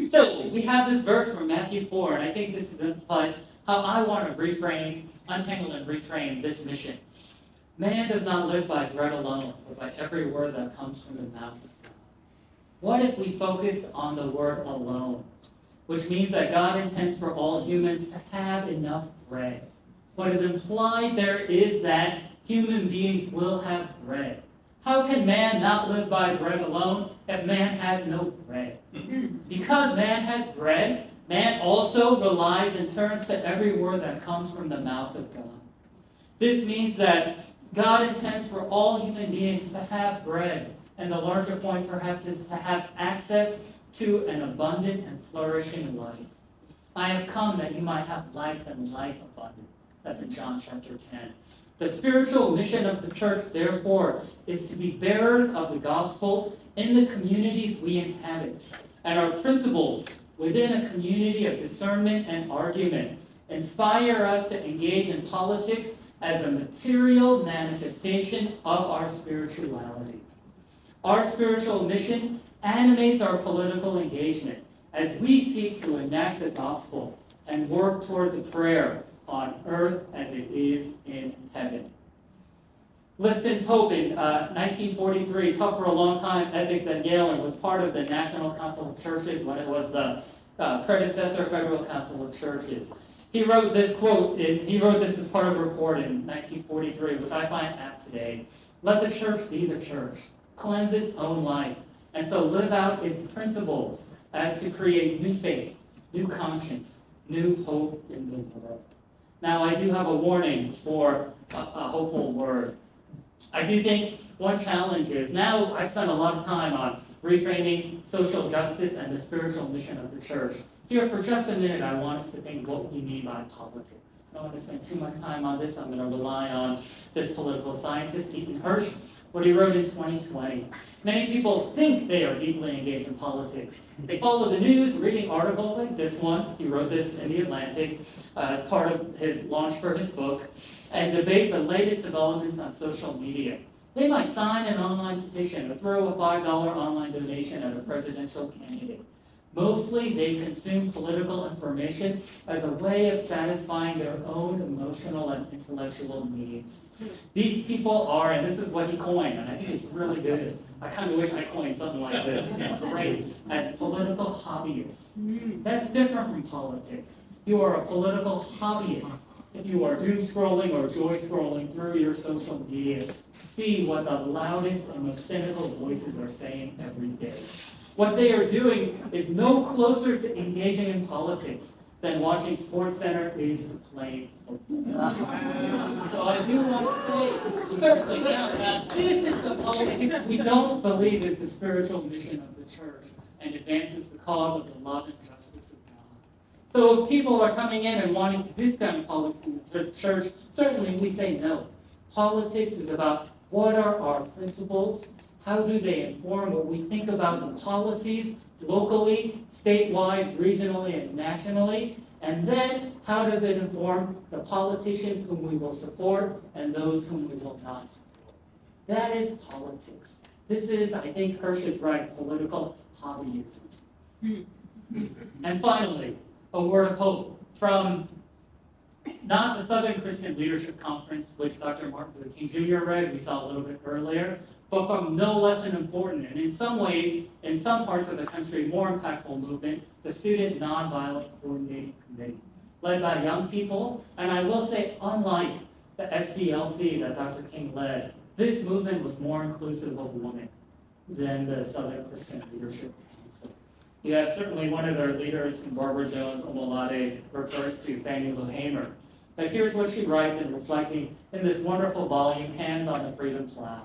So we have this verse from Matthew 4, and I think this exemplifies how I want to untangle and reframe this mission. Man does not live by bread alone, but by every word that comes from the mouth of God. What if we focused on the word alone, which means that God intends for all humans to have enough bread? What is implied there is that human beings will have bread. How can man not live by bread alone if man has no bread? Because man has bread, man also relies and turns to every word that comes from the mouth of God. This means that God intends for all human beings to have bread, and the larger point perhaps is to have access to an abundant and flourishing life. I have come that you might have life and life abundant. That's in John chapter 10. The spiritual mission of the church, therefore, is to be bearers of the gospel in the communities we inhabit. And our principles within a community of discernment and argument inspire us to engage in politics as a material manifestation of our spirituality. Our spiritual mission animates our political engagement as we seek to enact the gospel and work toward the prayer on earth as it is in heaven. Liston Pope in 1943 taught for a long time ethics at Yale and was part of the National Council of Churches when it was the predecessor Federal Council of Churches. He wrote this quote, he wrote this as part of a report in 1943, which I find apt today. Let the church be the church, cleanse its own life, and so live out its principles as to create new faith, new conscience, new hope in the world. Now, I do have a warning for a hopeful word. I do think one challenge is, now I've spent a lot of time on reframing social justice and the spiritual mission of the church. Here, for just a minute, I want us to think what we mean by politics. I don't want to spend too much time on this. I'm going to rely on this political scientist, Ethan Hirsch, what he wrote in 2020. Many people think they are deeply engaged in politics. They follow the news, reading articles like this one. He wrote this in The Atlantic as part of his launch for his book, and debate the latest developments on social media. They might sign an online petition or throw a $5 online donation at a presidential candidate. Mostly, they consume political information as a way of satisfying their own emotional and intellectual needs. These people are, and this is what he coined, and I think it's really good. I kind of wish I coined something like this. This is great. As political hobbyists. That's different from politics. You are a political hobbyist if you are doom scrolling or joy scrolling through your social media to see what the loudest and most cynical voices are saying every day. What they are doing is no closer to engaging in politics than watching Sports Center is to play football. So I do want to say, certainly now, that this is the politics we don't believe is the spiritual mission of the church and advances the cause of the love and justice of God. So if people are coming in and wanting to do this kind of politics in the church, certainly we say no. Politics is about what are our principles, how do they inform what we think about the policies locally, statewide, regionally, and nationally, and then how does it inform the politicians whom we will support and those whom we will not support. That is politics. This is, I think Hirsch is right, political hobbyism. And finally, a word of hope from not the Southern Christian Leadership Conference, which Dr. Martin Luther King Jr. read, we saw a little bit earlier, but from no less an important, and in some ways, in some parts of the country, more impactful movement, the Student Nonviolent Coordinating Committee, led by young people. And I will say, unlike the SCLC that Dr. King led, this movement was more inclusive of women than the Southern Christian Leadership Council. You have certainly one of their leaders, Barbara Jones Omolade, refers to Fannie Lou Hamer. But here's what she writes in reflecting in this wonderful volume, Hands on the Freedom Plow.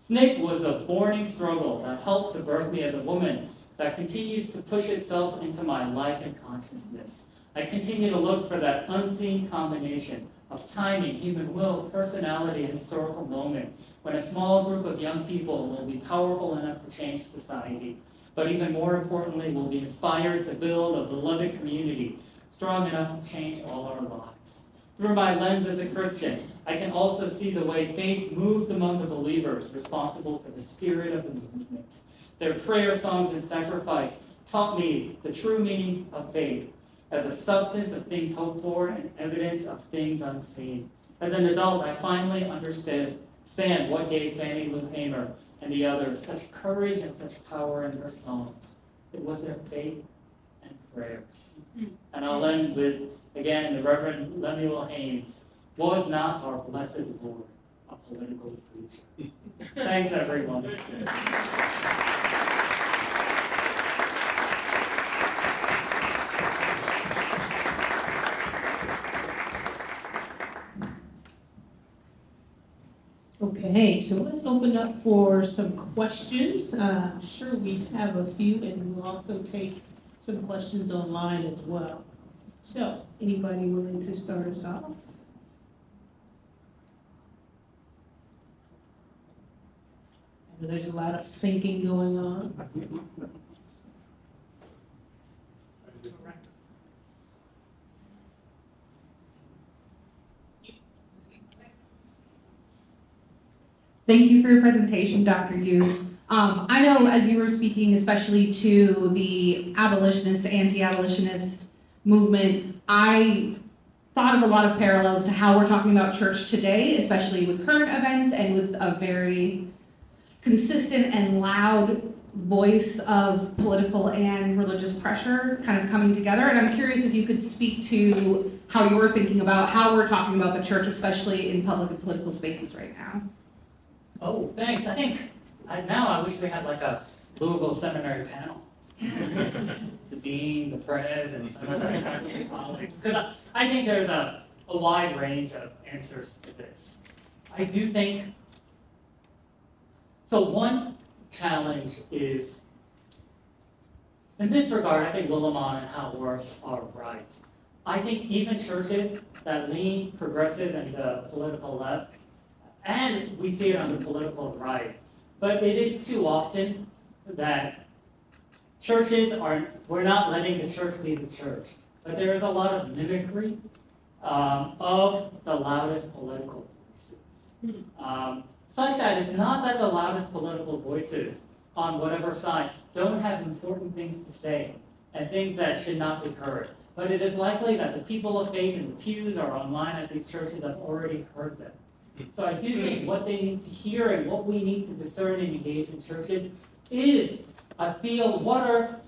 SNCC was a burning struggle that helped to birth me as a woman that continues to push itself into my life and consciousness. I continue to look for that unseen combination of timing, human will, personality, and historical moment when a small group of young people will be powerful enough to change society, but even more importantly, will be inspired to build a beloved community strong enough to change all our lives. Through my lens as a Christian, I can also see the way faith moved among the believers responsible for the spirit of the movement. Their prayer, songs, and sacrifice taught me the true meaning of faith as a substance of things hoped for and evidence of things unseen. As an adult, I finally understand what gave Fannie Lou Hamer and the others such courage and such power in their songs. It was their faith and prayers. And I'll end with, again, the Reverend Lemuel Haynes. Was not our blessed Lord a political preacher? Thanks, everyone. Okay, so let's open up for some questions. I'm sure we have a few, and we'll also take some questions online as well. So, anybody willing to start us off? And there's a lot of thinking going on. Thank you for your presentation, Dr. Yu. I know as you were speaking, especially to the abolitionist, anti-abolitionist movement, I thought of a lot of parallels to how we're talking about church today, especially with current events and with a very consistent and loud voice of political and religious pressure kind of coming together. And I'm curious if you could speak to how you're thinking about how we're talking about the church, especially in public and political spaces right now. Oh, thanks. I think now I wish we had like a Louisville Seminary panel. The dean, the pres, and some of the colleagues. Because I think there's a wide range of answers to this. I do think, so one challenge is, in this regard, I think Willimon and Howarth are right. I think even churches that lean progressive and the political left, and we see it on the political right, but it is too often that we're not letting the church be the church. But there is a lot of mimicry of the loudest political voices. Such that it's not that the loudest political voices on whatever side don't have important things to say and things that should not be heard. But it is likely that the people of faith in the pews or online at these churches have already heard them. So I do think what they need to hear and what we need to discern and engage in churches is what are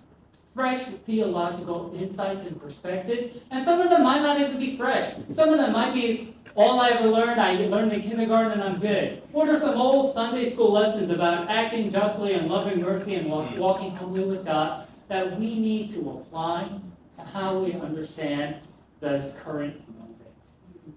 fresh theological insights and perspectives. And some of them might not even be fresh. Some of them might be All I ever learned, I learned in kindergarten and I'm good. What are some old Sunday school lessons about acting justly and loving mercy and walking humbly with God that we need to apply to how we understand this current moment?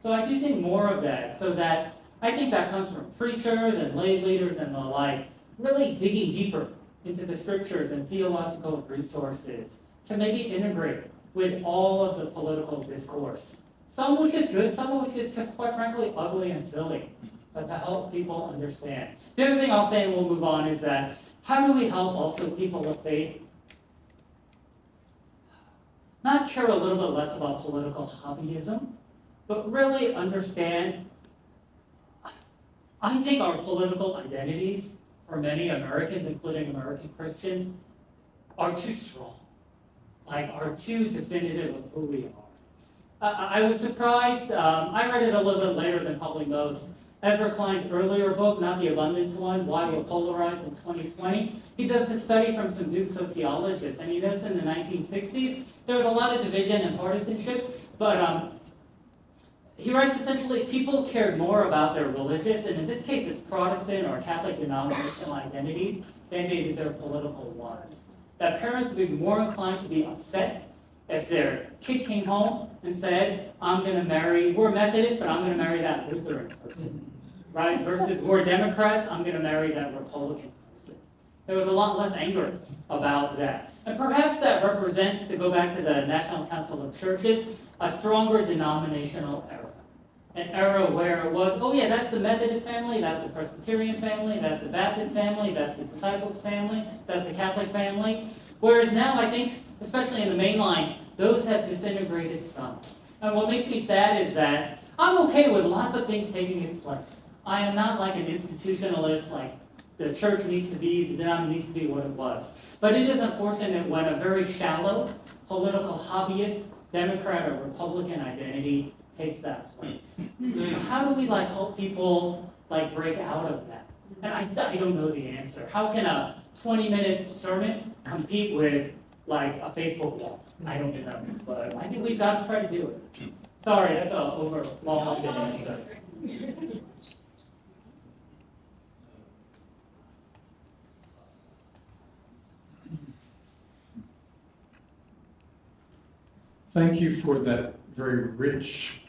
So I do think more of that, so that I think that comes from preachers and lay leaders and the like, really digging deeper into the scriptures and theological resources to maybe integrate with all of the political discourse. Some which is good, some which is just quite frankly ugly and silly, but to help people understand. The other thing I'll say, and we'll move on, is that how do we help also people of faith not care a little bit less about political hobbyism, but really understand, I think our political identities for many Americans, including American Christians, are too strong, like are too definitive of who we are. I was surprised, I read it a little bit later than probably most. Ezra Klein's earlier book, not the abundance one, Why We're Polarized in 2020, he does a study from some Duke sociologists, and he does in the 1960s. There was a lot of division and partisanship, but he writes essentially people cared more about their religious, and in this case it's Protestant or Catholic denominational identities than they did their political ones. That parents would be more inclined to be upset if their kid came home and said, I'm going to marry, we're Methodists, but I'm going to marry that Lutheran person, right? Versus we're Democrats, I'm going to marry that Republican person. There was a lot less anger about that. And perhaps that represents, to go back to the National Council of Churches, a stronger denominational era. An era where it was, oh yeah, that's the Methodist family, that's the Presbyterian family, that's the Baptist family, that's the Disciples family, that's the Catholic family. Whereas now I think, especially in the mainline, those have disintegrated some. And what makes me sad is that I'm okay with lots of things taking its place. I am not like an institutionalist, like the church needs to be, the denomination needs to be what it was. But it is unfortunate when a very shallow political hobbyist, Democrat or Republican identity takes that place. So how do we help people break out of that? And I don't know the answer. How can a 20-minute sermon compete with a Facebook wall? I don't know, but I think we've got to try to do it. Sorry, that's a long-winded answer. Thank you for that very rich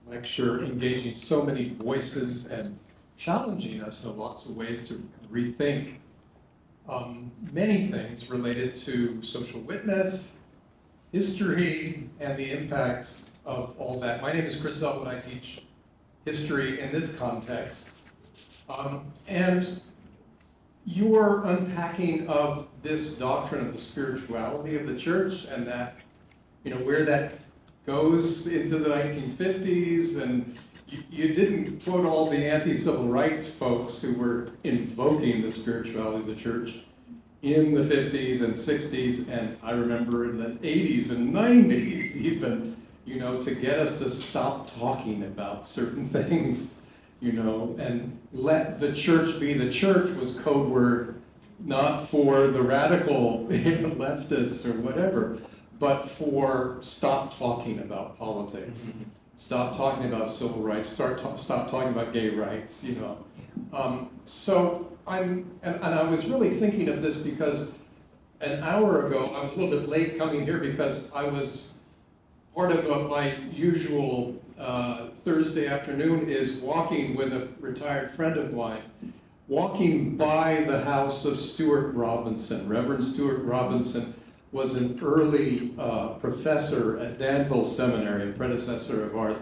lecture, engaging so many voices and challenging us in lots of ways to rethink many things related to social witness, history, and the impact of all that. My name is Chris Elwood. I teach history in this context. And your unpacking of this doctrine of the spirituality of the church and that, where that goes into the 1950s, and you didn't quote all the anti-civil rights folks who were invoking the spirituality of the church in the 50s and 60s, and I remember in the 80s and 90s even, to get us to stop talking about certain things, and let the church be the church was code word not for the radical leftists or whatever, but for stop talking about politics, stop talking about civil rights, stop talking about gay rights, So and I was really thinking of this because an hour ago, I was a little bit late coming here because I was, part of my usual Thursday afternoon is walking with a retired friend of mine, walking by the house of Stuart Robinson. Reverend Stuart Robinson was an early professor at Danville Seminary, a predecessor of ours,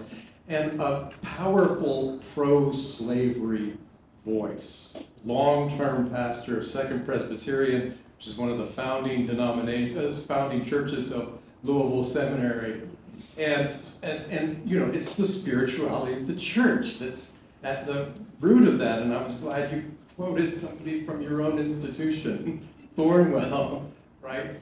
and a powerful pro-slavery voice. Long-term pastor of Second Presbyterian, which is one of the founding churches of Louisville Seminary. And it's the spirituality of the church that's at the root of that. And I was glad you quoted somebody from your own institution, Thornwell, right?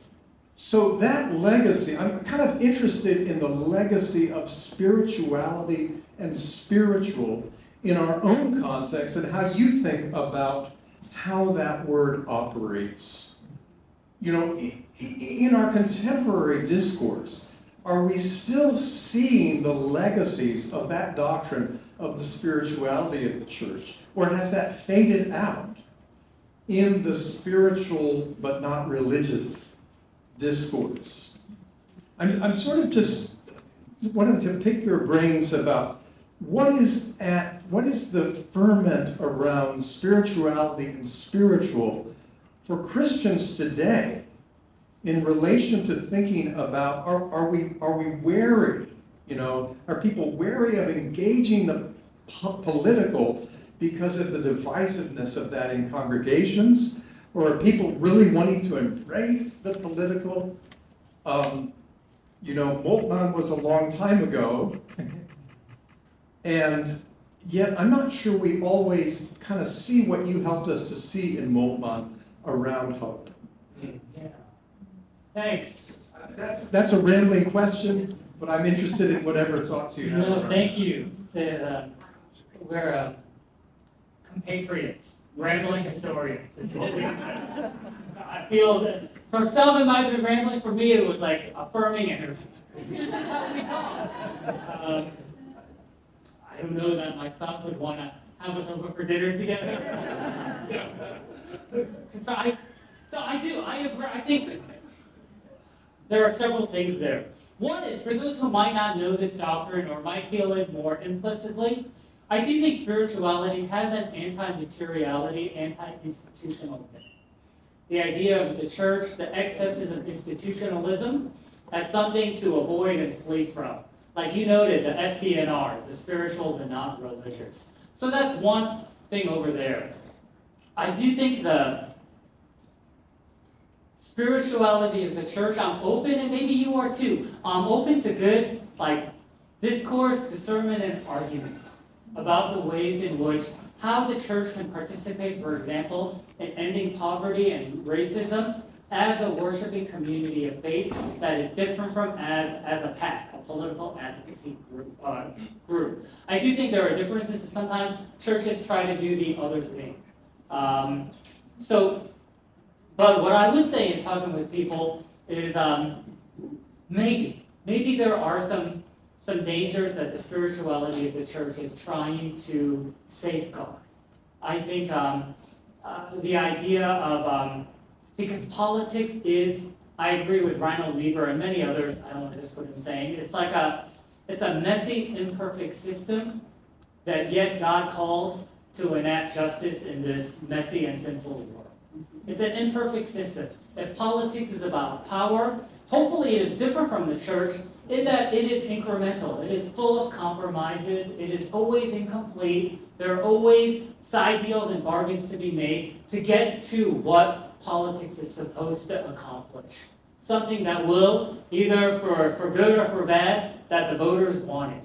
So that legacy, I'm kind of interested in the legacy of spirituality and spiritual in our own context and how you think about how that word operates. In our contemporary discourse, are we still seeing the legacies of that doctrine of the spirituality of the church? Or has that faded out in the spiritual but not religious discourse? I'm sort of just wanting to pick your brains about what is the ferment around spirituality and spiritual for Christians today in relation to thinking about, are we wary, are people wary of engaging the political because of the divisiveness of that in congregations? Or are people really wanting to embrace the political? Moltmann was a long time ago, and yet I'm not sure we always kind of see what you helped us to see in Moltmann around hope. Yeah. Thanks. That's a rambling question, but I'm interested in whatever thoughts you have. No, thank you. We're compatriots, rambling historians. It's what we, I feel that for some it might have been rambling. For me, it was like affirming energy. This is how we talk. I don't know that my spouse would want to have us over for dinner together. So I do. I agree. I think there are several things there. One is, for those who might not know this doctrine or might feel it more implicitly, I do think spirituality has an anti-materiality, anti-institutional thing. The idea of the church, the excesses of institutionalism, as something to avoid and flee from. Like you noted, the SBNRs, the spiritual, the not religious. So that's one thing over there. I do think the spirituality of the church, I'm open, and maybe you are too. I'm open to good, discourse, discernment, and argument about the ways in which how the church can participate, for example, in ending poverty and racism as a worshiping community of faith that is different from as a PAC, a political advocacy group. I do think there are differences, and sometimes churches try to do the other thing. But what I would say in talking with people is maybe there are some dangers that the spirituality of the church is trying to safeguard. I think the idea of, because politics is, I agree with Reinhold Niebuhr and many others, I don't want to just what I'm saying, it's a messy, imperfect system that yet God calls to enact justice in this messy and sinful world. It's an imperfect system. If politics is about power, hopefully it is different from the church in that it is incremental. It is full of compromises. It is always incomplete. There are always side deals and bargains to be made to get to what politics is supposed to accomplish. Something that will, either for good or for bad, that the voters wanted.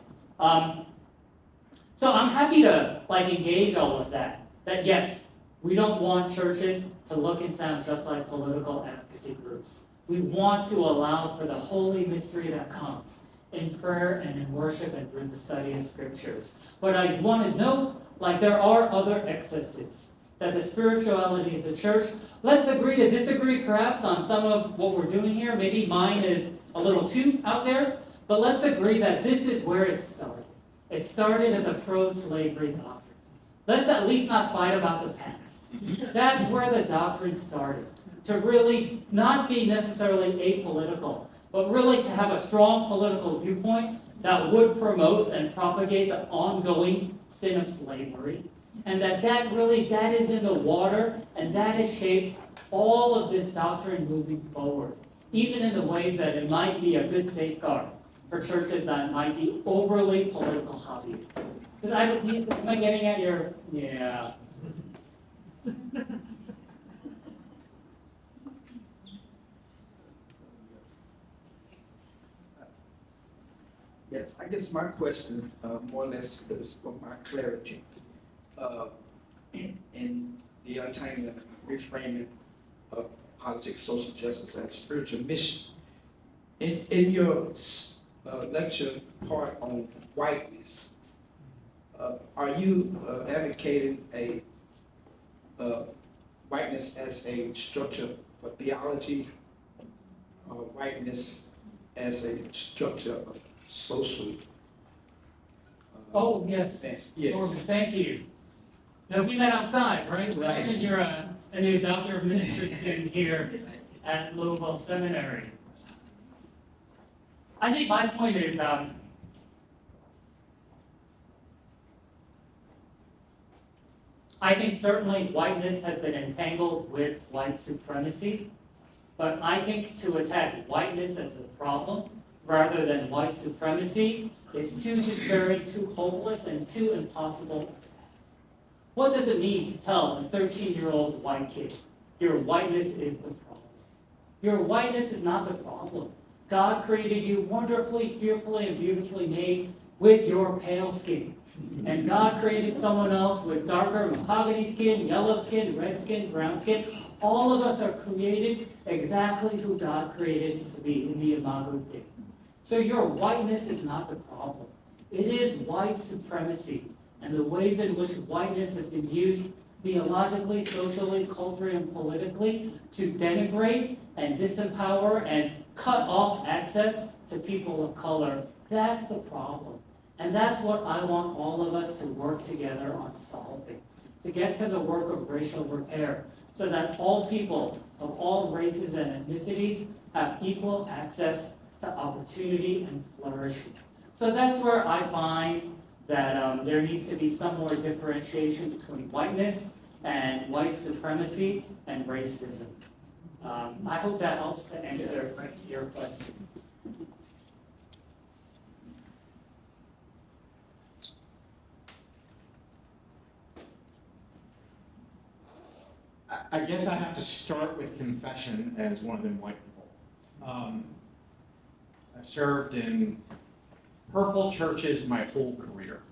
So I'm happy to engage all of that. That yes, we don't want churches to look and sound just like political advocacy groups. We want to allow for the holy mystery that comes in prayer and in worship and through the study of scriptures. But I want to note, there are other excesses that the spirituality of the church, let's agree to disagree perhaps on some of what we're doing here. Maybe mine is a little too out there, but let's agree that this is where it started. It started as a pro-slavery doctrine. Let's at least not fight about the past. That's where the doctrine started. To really not be necessarily apolitical, but really to have a strong political viewpoint that would promote and propagate the ongoing sin of slavery. And that is in the water, and that has shaped all of this doctrine moving forward, even in the ways that it might be a good safeguard for churches that might be overly political hobbyists. Am I getting at your, yeah. Yes, I guess my question more or less is for my clarity in the untimely reframing of politics, social justice, and spiritual mission. In your lecture part on whiteness, are you advocating a whiteness as a structure for theology, whiteness as a structure of social. Oh, yes. Yes. Lord, thank you. So we met outside, right? Right. I think you're a new Doctor of Ministry student here at Louisville Seminary. I think my point is, I think certainly whiteness has been entangled with white supremacy, but I think to attack whiteness as the problem rather than white supremacy is too disparate, too hopeless, and too impossible. What does it mean to tell a 13-year-old white kid, your whiteness is the problem? Your whiteness is not the problem. God created you wonderfully, fearfully, and beautifully made with your pale skin. And God created someone else with darker mahogany skin, yellow skin, red skin, brown skin. All of us are created exactly who God created us to be in the imago Dei. So your whiteness is not the problem. It is white supremacy and the ways in which whiteness has been used theologically, socially, culturally, and politically to denigrate and disempower and cut off access to people of color. That's the problem. And that's what I want all of us to work together on solving, to get to the work of racial repair, so that all people of all races and ethnicities have equal access to opportunity and flourishing. So that's where I find that there needs to be some more differentiation between whiteness and white supremacy and racism. I hope that helps to answer your question. I guess I have to start with confession as one of them white people. I've served in purple churches my whole career.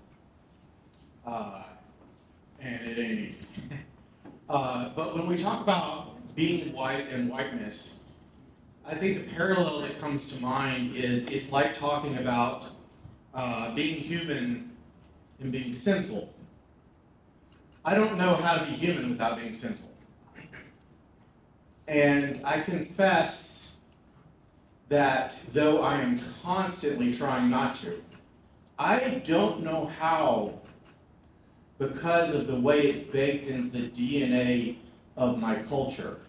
And it ain't easy. But when we talk about being white and whiteness, I think the parallel that comes to mind is it's like talking about being human and being sinful. I don't know how to be human without being sinful. And I confess that though I am constantly trying not to, I don't know how, because of the way it's baked into the DNA of my culture,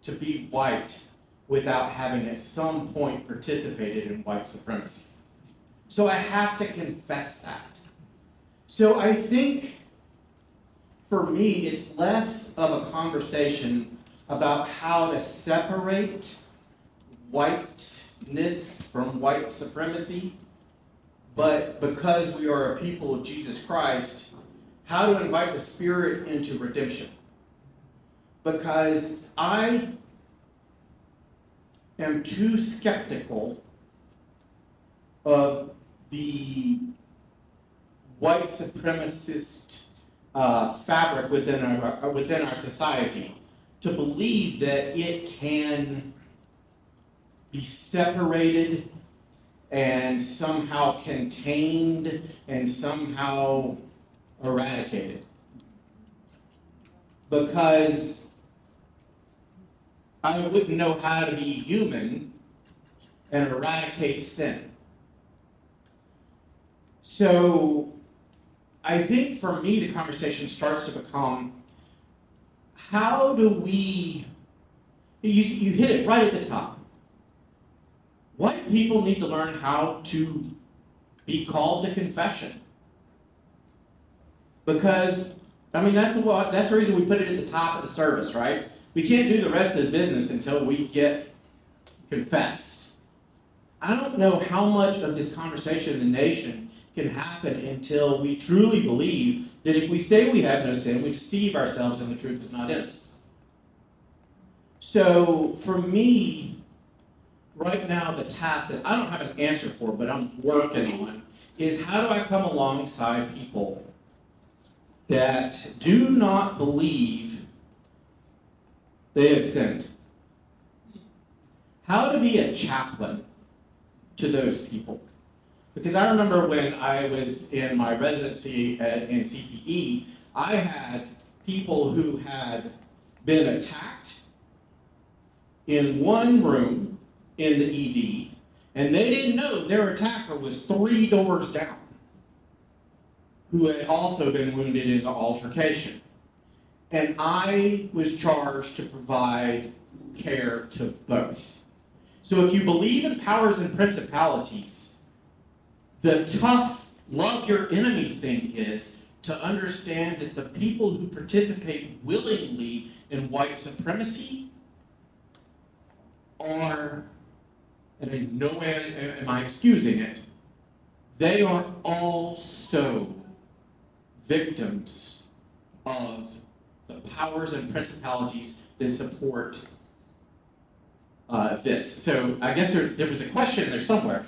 to be white without having at some point participated in white supremacy. So I have to confess that. So I think for me, it's less of a conversation about how to separate whiteness from white supremacy, but because we are a people of Jesus Christ, how to invite the Spirit into redemption. Because I am too skeptical of the white supremacist fabric within our society to believe that it can be separated and somehow contained and somehow eradicated. Because I wouldn't know how to be human and eradicate sin. So I think for me the conversation starts to become, how do we, you hit it right at the top. White people need to learn how to be called to confession. Because, I mean, that's the reason we put it at the top of the service, right? We can't do the rest of the business until we get confessed. I don't know how much of this conversation in the nation can happen until we truly believe that if we say we have no sin, we deceive ourselves and the truth is not in us. So for me, right now, the task that I don't have an answer for, but I'm working on, is how do I come alongside people that do not believe they have sinned? How to be a chaplain to those people. Because I remember when I was in my residency in CPE, I had people who had been attacked in one room in the ED, And they didn't know their attacker was 3 doors down, who had also been wounded in the altercation. And I was charged to provide care to both. So if you believe in powers and principalities, the tough love your enemy thing is to understand that the people who participate willingly in white supremacy are, and in no way am I excusing it, they are also victims of the powers and principalities that support this. So I guess there was a question there somewhere.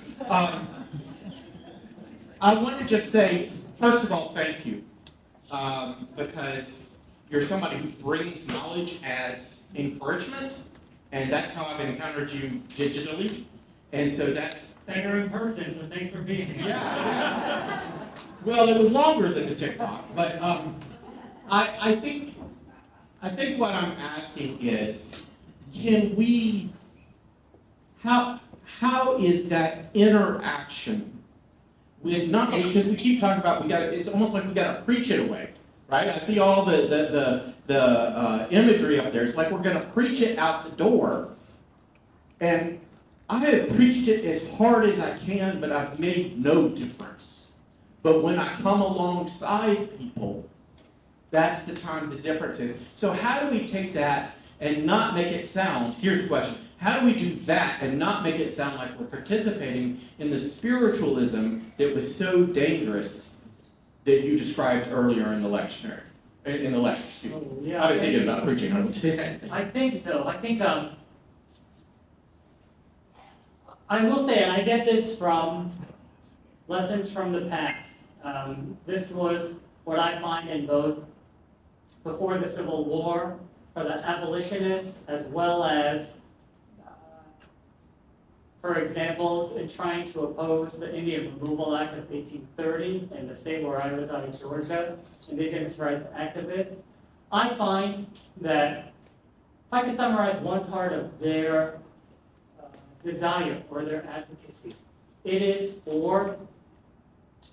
I want to just say, first of all, thank you, because you're somebody who brings knowledge as encouragement, and that's how I've encountered you digitally, and so that's... And you're in person, so thanks for being here. Yeah. Well, it was longer than the TikTok, but I think what I'm asking is, can we, how is that interaction with not, because we keep talking about it's almost like we got to preach it away, right? I see all the imagery up there. It's like we're going to preach it out the door, and I have preached it as hard as I can, but I've made no difference. But when I come alongside people, that's the time the difference is. So how do we take that and not make it sound, here's the question, how do we do that and not make it sound like we're participating in the spiritualism that was so dangerous that you described earlier in the lecture? Excuse me. Oh, yeah, I've been thinking about preaching on it. I think so. I think I will say, and I get this from lessons from the past. This was what I find in both before the Civil War for the abolitionists, as well as, for example, in trying to oppose the Indian Removal Act of 1830 in the state where I reside, Georgia, indigenous rights activists. I find that if I can summarize one part of their desire or their advocacy, it is for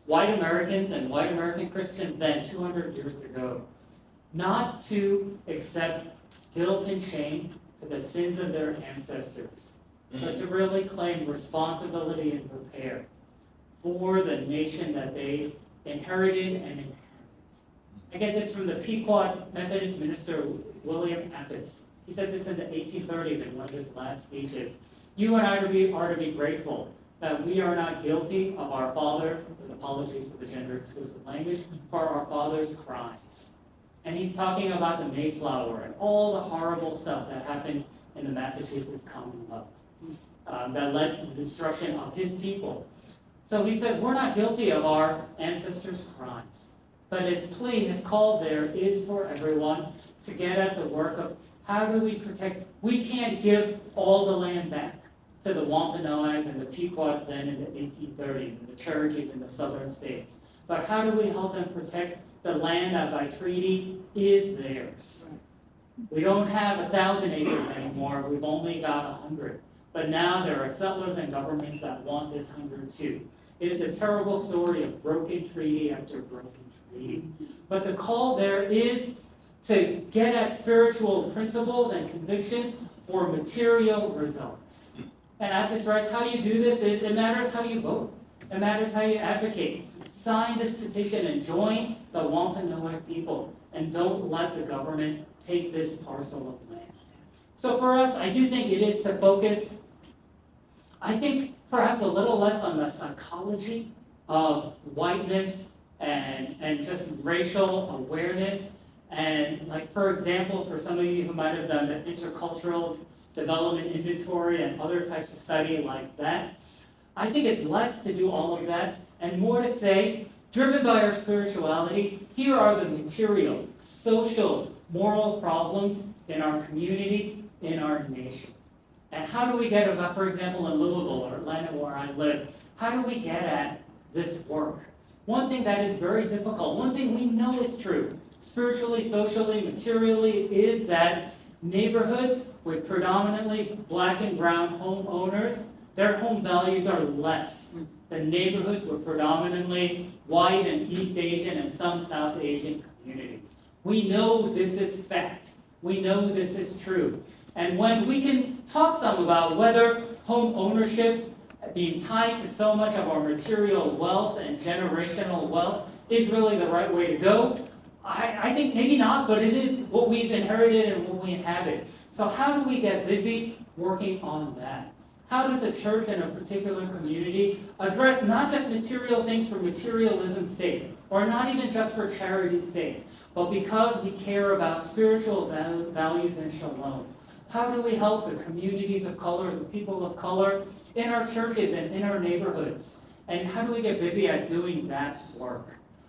white Americans and white American Christians then 200 years ago not to accept guilt and shame for the sins of their ancestors, but to really claim responsibility and repair for the nation that they inherited and inherited. I get this from the Pequot Methodist minister, William Appice. He said this in the 1830s in one of his last speeches. You and I are to be grateful that we are not guilty of our fathers, with apologies for the gender exclusive language, for our fathers' crimes. And he's talking about the Mayflower and all the horrible stuff that happened in the Massachusetts Commonwealth that led to the destruction of his people. So he says, we're not guilty of our ancestors' crimes. But his plea, his call there is for everyone to get at the work of how do we protect. We can't give all the land back to the Wampanoags and the Pequots then in the 1830s and the Cherokees in the southern states. But how do we help them protect the land that by treaty is theirs? We don't have 1,000 acres anymore. We've only got 100. But now there are settlers and governments that want this 100 too. It is a terrible story of broken treaty after broken treaty. But the call there is to get at spiritual principles and convictions for material results. And Appice writes, how you do this, it matters how you vote. It matters how you advocate. Sign this petition and join the Wampanoag people, and don't let the government take this parcel of land. So for us, I do think it is to focus, I think perhaps a little less on the psychology of whiteness and just racial awareness. And like, for example, for some of you who might have done the intercultural development inventory and other types of study like that, I think it's less to do all of that and more to say, driven by our spirituality, here are the material, social, moral problems in our community, in our nation. And how do we get about, for example, in Louisville or Atlanta where I live, how do we get at this work? One thing that is very difficult, one thing we know is true, spiritually, socially, materially, is that neighborhoods with predominantly black and brown homeowners their home values are less than neighborhoods with predominantly white and East Asian and some South Asian communities. We know this is fact. We know this is true. And when we can talk some about whether home ownership being tied to so much of our material wealth and generational wealth is really the right way to go, I think maybe not, but it is what we've inherited and what we inhabit. So how do we get busy working on that? How does a church in a particular community address not just material things for materialism's sake, or not even just for charity's sake, but because we care about spiritual values and shalom? How do we help the communities of color, the people of color, in our churches and in our neighborhoods? And how do we get busy at doing that work?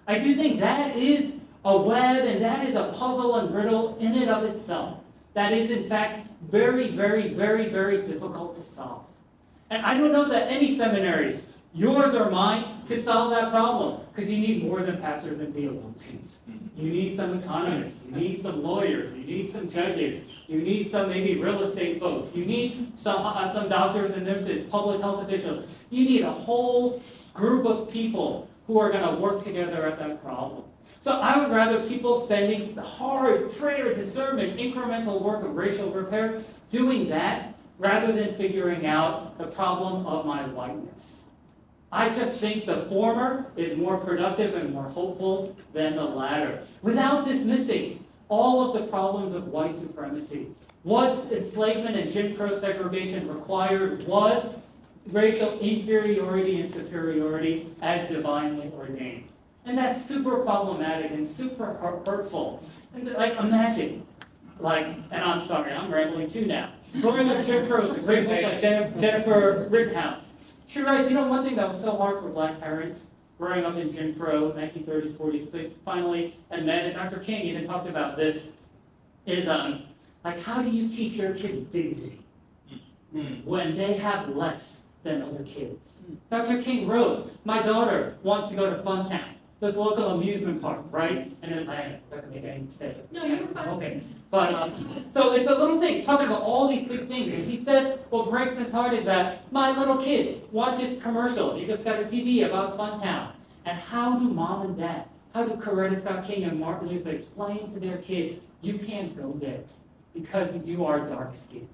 I do think that is a web and that is a puzzle and riddle in and of itself. That is, in fact, very, very, very, very difficult to solve. And I don't know that any seminary, yours or mine, could solve that problem, because you need more than pastors and theologians. You need some economists, you need some lawyers, you need some judges, you need some maybe real estate folks, you need some doctors and nurses, public health officials. You need a whole group of people who are going to work together at that problem. So I would rather people spending the hard prayer, discernment, incremental work of racial repair, doing that, rather than figuring out the problem of my whiteness. I just think the former is more productive and more hopeful than the latter, without dismissing all of the problems of white supremacy. What enslavement and Jim Crow segregation required was racial inferiority and superiority as divinely ordained. And that's super problematic and super hurtful. And like, imagine, and I'm sorry, I'm rambling too now. Growing up Jim Crow, great books like Jennifer Rittenhouse. She writes, one thing that was so hard for black parents growing up in Jim Crow, 1930s, 40s, finally, and Dr. King even talked about this, is how do you teach your kids dignity when they have less than other kids? Dr. King wrote, my daughter wants to go to Funtown, this local amusement park, right? In Atlanta. Maybe I didn't say it. No, you were fine. Okay. But, so it's a little thing, talking about all these big things. And he says, what breaks his heart is that my little kid watches commercial. He just got a TV about Funtown. And how do mom and dad, how do Coretta Scott King and Martin Luther explain to their kid, you can't go there because you are dark skinned.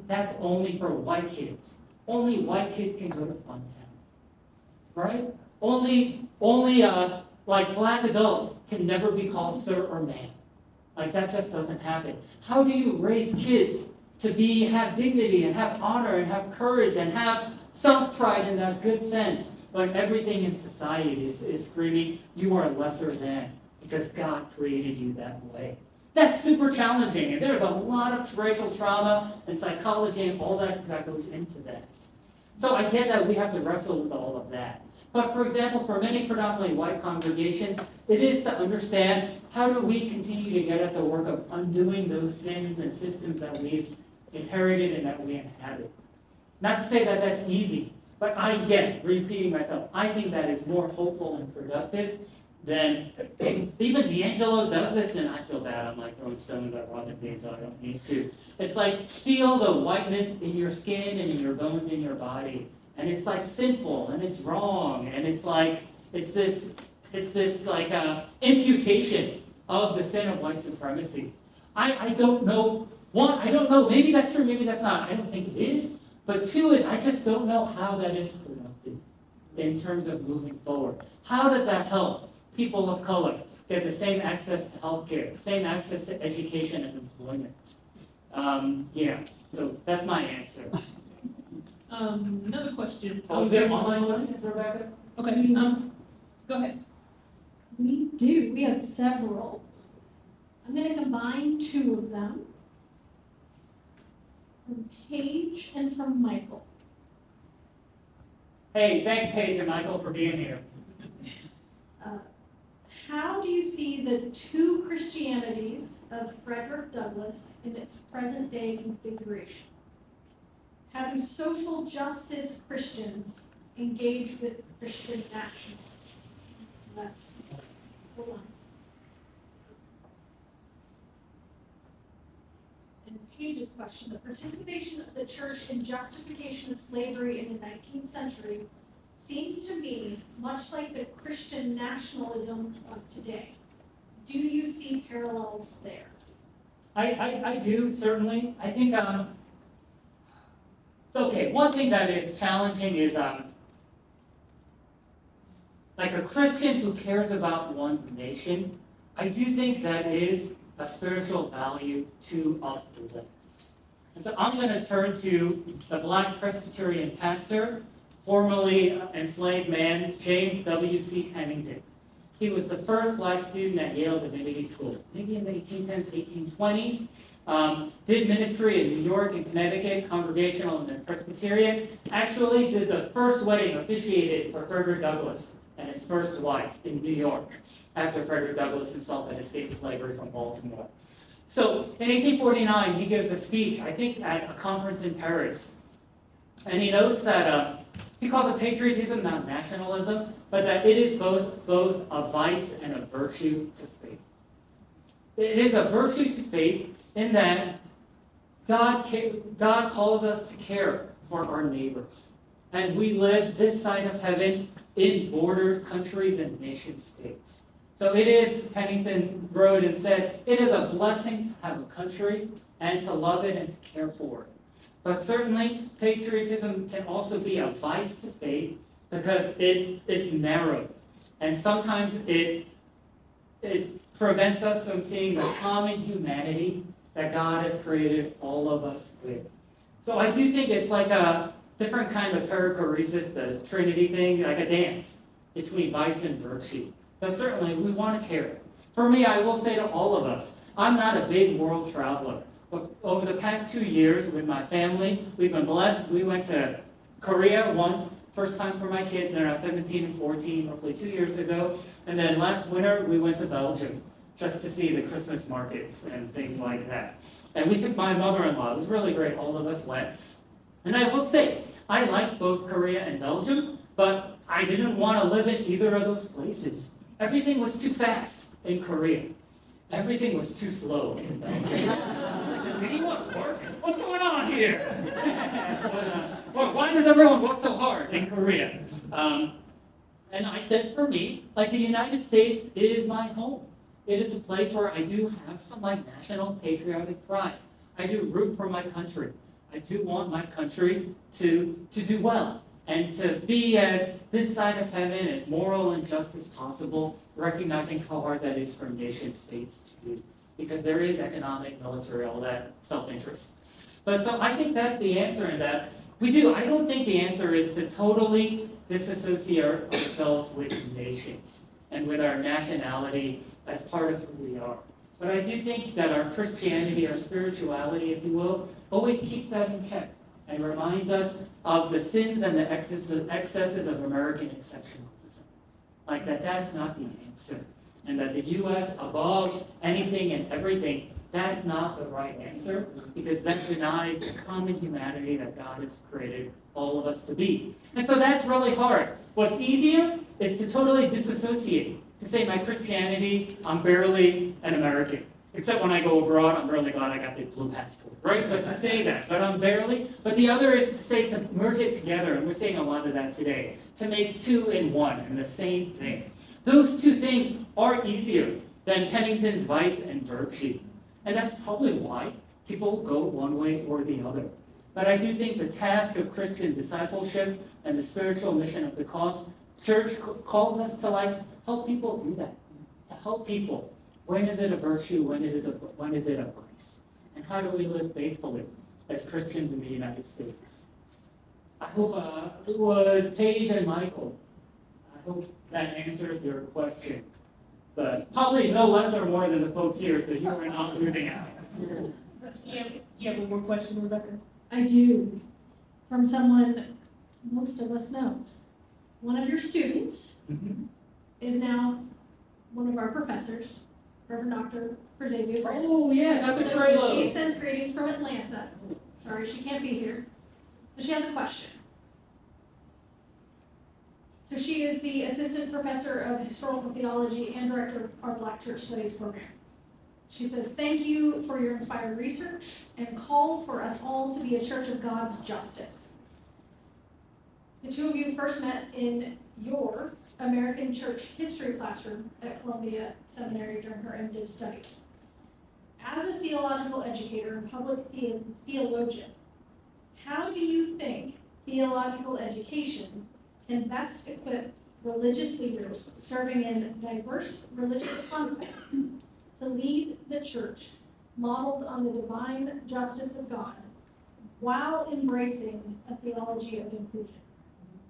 That's only for white kids. Only white kids can go to Funtown. Right? Only black adults can never be called sir or ma'am. That just doesn't happen. How do you raise kids to have dignity and have honor and have courage and have self-pride in that good sense when everything in society is screaming, you are lesser than, because God created you that way? That's super challenging, and there's a lot of racial trauma and psychology and all that goes into that. So I get that we have to wrestle with all of that. But for example, for many predominantly white congregations, it is to understand how do we continue to get at the work of undoing those sins and systems that we've inherited and that we inhabit. Not to say that that's easy, but repeating myself, I think that is more hopeful and productive than, even D'Angelo does this, and I feel bad, I'm throwing stones at Robert D'Angelo, I don't need to. It's feel the whiteness in your skin and in your bones in your body. And it's sinful, and it's wrong, and it's this imputation of the sin of white supremacy. I don't know. One, I don't know. Maybe that's true. Maybe that's not. I don't think it is. But two is I just don't know how that is productive in terms of moving forward. How does that help people of color get the same access to healthcare, same access to education and employment? So that's my answer. Another question. Is there online questions, Rebecca? Okay. Go ahead. We do. We have several. I'm going to combine two of them. From Paige and from Michael. Hey, thanks, Paige and Michael, for being here. How do you see the two Christianities of Frederick Douglass in its present-day configuration? How do social justice Christians engage with Christian nationalists? That's the one. And Page's question, the participation of the church in justification of slavery in the 19th century seems to me much like the Christian nationalism of today. Do you see parallels there? I do, certainly. I think, so okay, one thing that is challenging is, like a Christian who cares about one's nation, I do think that is a spiritual value to uplift. And so I'm going to turn to the Black Presbyterian pastor, formerly enslaved man, James W.C. Pennington. He was the first Black student at Yale Divinity School, maybe in the 1810s, 1820s. Did ministry in New York and Connecticut, Congregational and then Presbyterian. Actually did the first wedding officiated for Frederick Douglass and his first wife in New York, after Frederick Douglass himself had escaped slavery from Baltimore. So in 1849, he gives a speech, I think at a conference in Paris. And he notes that he calls it patriotism, not nationalism, but that it is both a vice and a virtue to faith. It is a virtue to faith in that God calls us to care for our neighbors. And we live this side of heaven in bordered countries and nation states. So it is, Pennington wrote and said, it is a blessing to have a country and to love it and to care for it. But certainly, patriotism can also be a vice to faith because it's narrow. And sometimes it prevents us from seeing the common humanity that God has created all of us with. So I do think it's like a different kind of perichoresis, the Trinity thing, like a dance between vice and virtue. But certainly, we want to care. For me, I will say to all of us, I'm not a big world traveler. But over the past 2 years with my family, we've been blessed. We went to Korea once, first time for my kids. They're now 17 and 14, roughly 2 years ago. And then last winter, we went to Belgium just to see the Christmas markets and things like that. And we took my mother-in-law. It was really great. All of us went. And I will say, I liked both Korea and Belgium, but I didn't want to live in either of those places. Everything was too fast in Korea. Everything was too slow in Belgium. Does anyone work? What's going on here? Why does everyone work so hard in Korea? And I said, for me, like the United States is my home. It is a place where I do have some like national patriotic pride. I do root for my country. I do want my country to do well and to be as this side of heaven as moral and just as possible, recognizing how hard that is for nation states to do, because there is economic, military, all that self-interest. But so I think that's the answer in that we do. I don't think the answer is to totally disassociate ourselves with nations and with our nationality as part of who we are. But I do think that our Christianity, our spirituality, if you will, always keeps that in check and reminds us of the sins and the excesses of American exceptionalism. Like that's not the answer. And that the U.S. above anything and everything, that's not the right answer, because that denies the common humanity that God has created all of us to be. And so that's really hard. What's easier is to totally disassociate. To say my Christianity, I'm barely an American. Except when I go abroad, I'm really glad I got the blue passport, right? But to say that, but I'm barely. But the other is to say, to merge it together, and we're saying a lot of that today, to make two in one and the same thing. Those two things are easier than Pennington's vice and virtue. And that's probably why people go one way or the other. But I do think the task of Christian discipleship and the spiritual mission of the church calls us to help people do that, to help people. When is it a virtue? When is it a vice? And how do we live faithfully as Christians in the United States? I hope it was Paige and Michael. I hope that answers your question. But probably no less or more than the folks here, so you are not losing out. You have one more question, Rebecca? I do. From someone most of us know. One of your students is now one of our professors, Reverend Dr. Presbyterian. Oh, yeah, Dr. So she sends greetings from Atlanta. Sorry, she can't be here. But she has a question. So she is the assistant professor of historical theology and director of our Black Church Studies program. She says, thank you for your inspired research and call for us all to be a church of God's justice. The two of you first met in your American church history classroom at Columbia Seminary during her MDiv studies. As a theological educator and public theologian, how do you think theological education can best equip religious leaders serving in diverse religious contexts to lead the church modeled on the divine justice of God while embracing a theology of inclusion?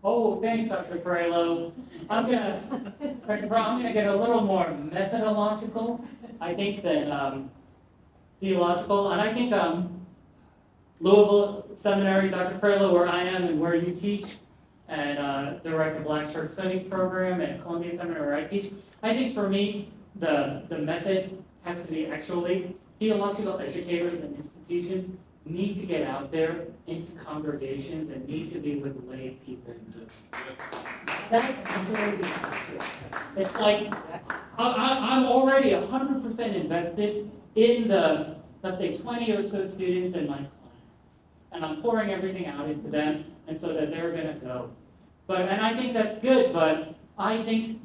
Oh, thanks, Dr. Perello. I'm gonna get a little more methodological, I think, than theological, and I think Louisville Seminary, Dr. Presler, where I am and where you teach, and direct the Black Church Studies program at Columbia Seminary where I teach. I think for me, the method has to be actually theological educators and institutions need to get out there into congregations and need to be with lay people. That's very important. It's like I'm already 100% invested in the, let's say, 20 or so students in my class. And I'm pouring everything out into them, and so that they're going to go. And I think that's good, but I think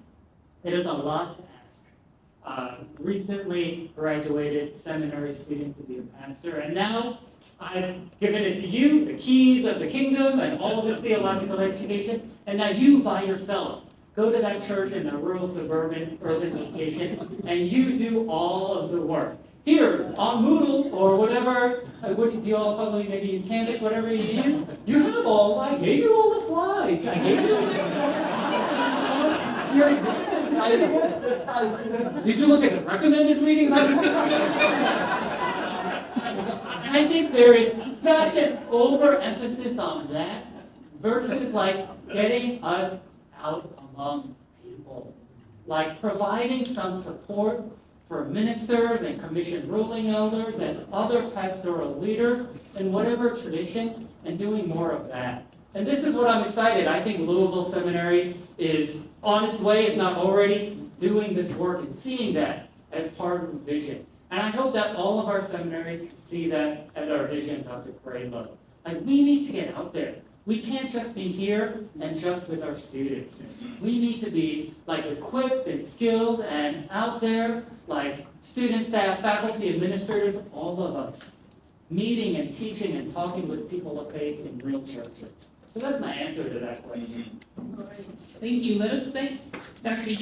it is a lot to ask. Recently graduated seminary student to be a pastor, and now I've given it to you, the keys of the kingdom and all this theological education, and now you by yourself go to that church in the rural, suburban, urban location, and you do all of the work. Here, on Moodle, or whatever, what do you all probably maybe use Canvas, whatever you use, you have all, I gave you all the slides. I gave you Did you look at the recommended readings? I think there is such an overemphasis on that versus like getting us out among people. Like providing some support for ministers and commissioned ruling elders and other pastoral leaders in whatever tradition, and doing more of that. And this is what I'm excited. I think Louisville Seminary is on its way, if not already, doing this work and seeing that as part of the vision. And I hope that all of our seminaries can see that as our vision, Dr. Perello. Like, we need to get out there. We can't just be here and just with our students. We need to be like equipped and skilled and out there, like students, staff, faculty, administrators, all of us, meeting and teaching and talking with people of faith in real churches. So that's my answer to that question. All right. Thank you. Let us thank Dr.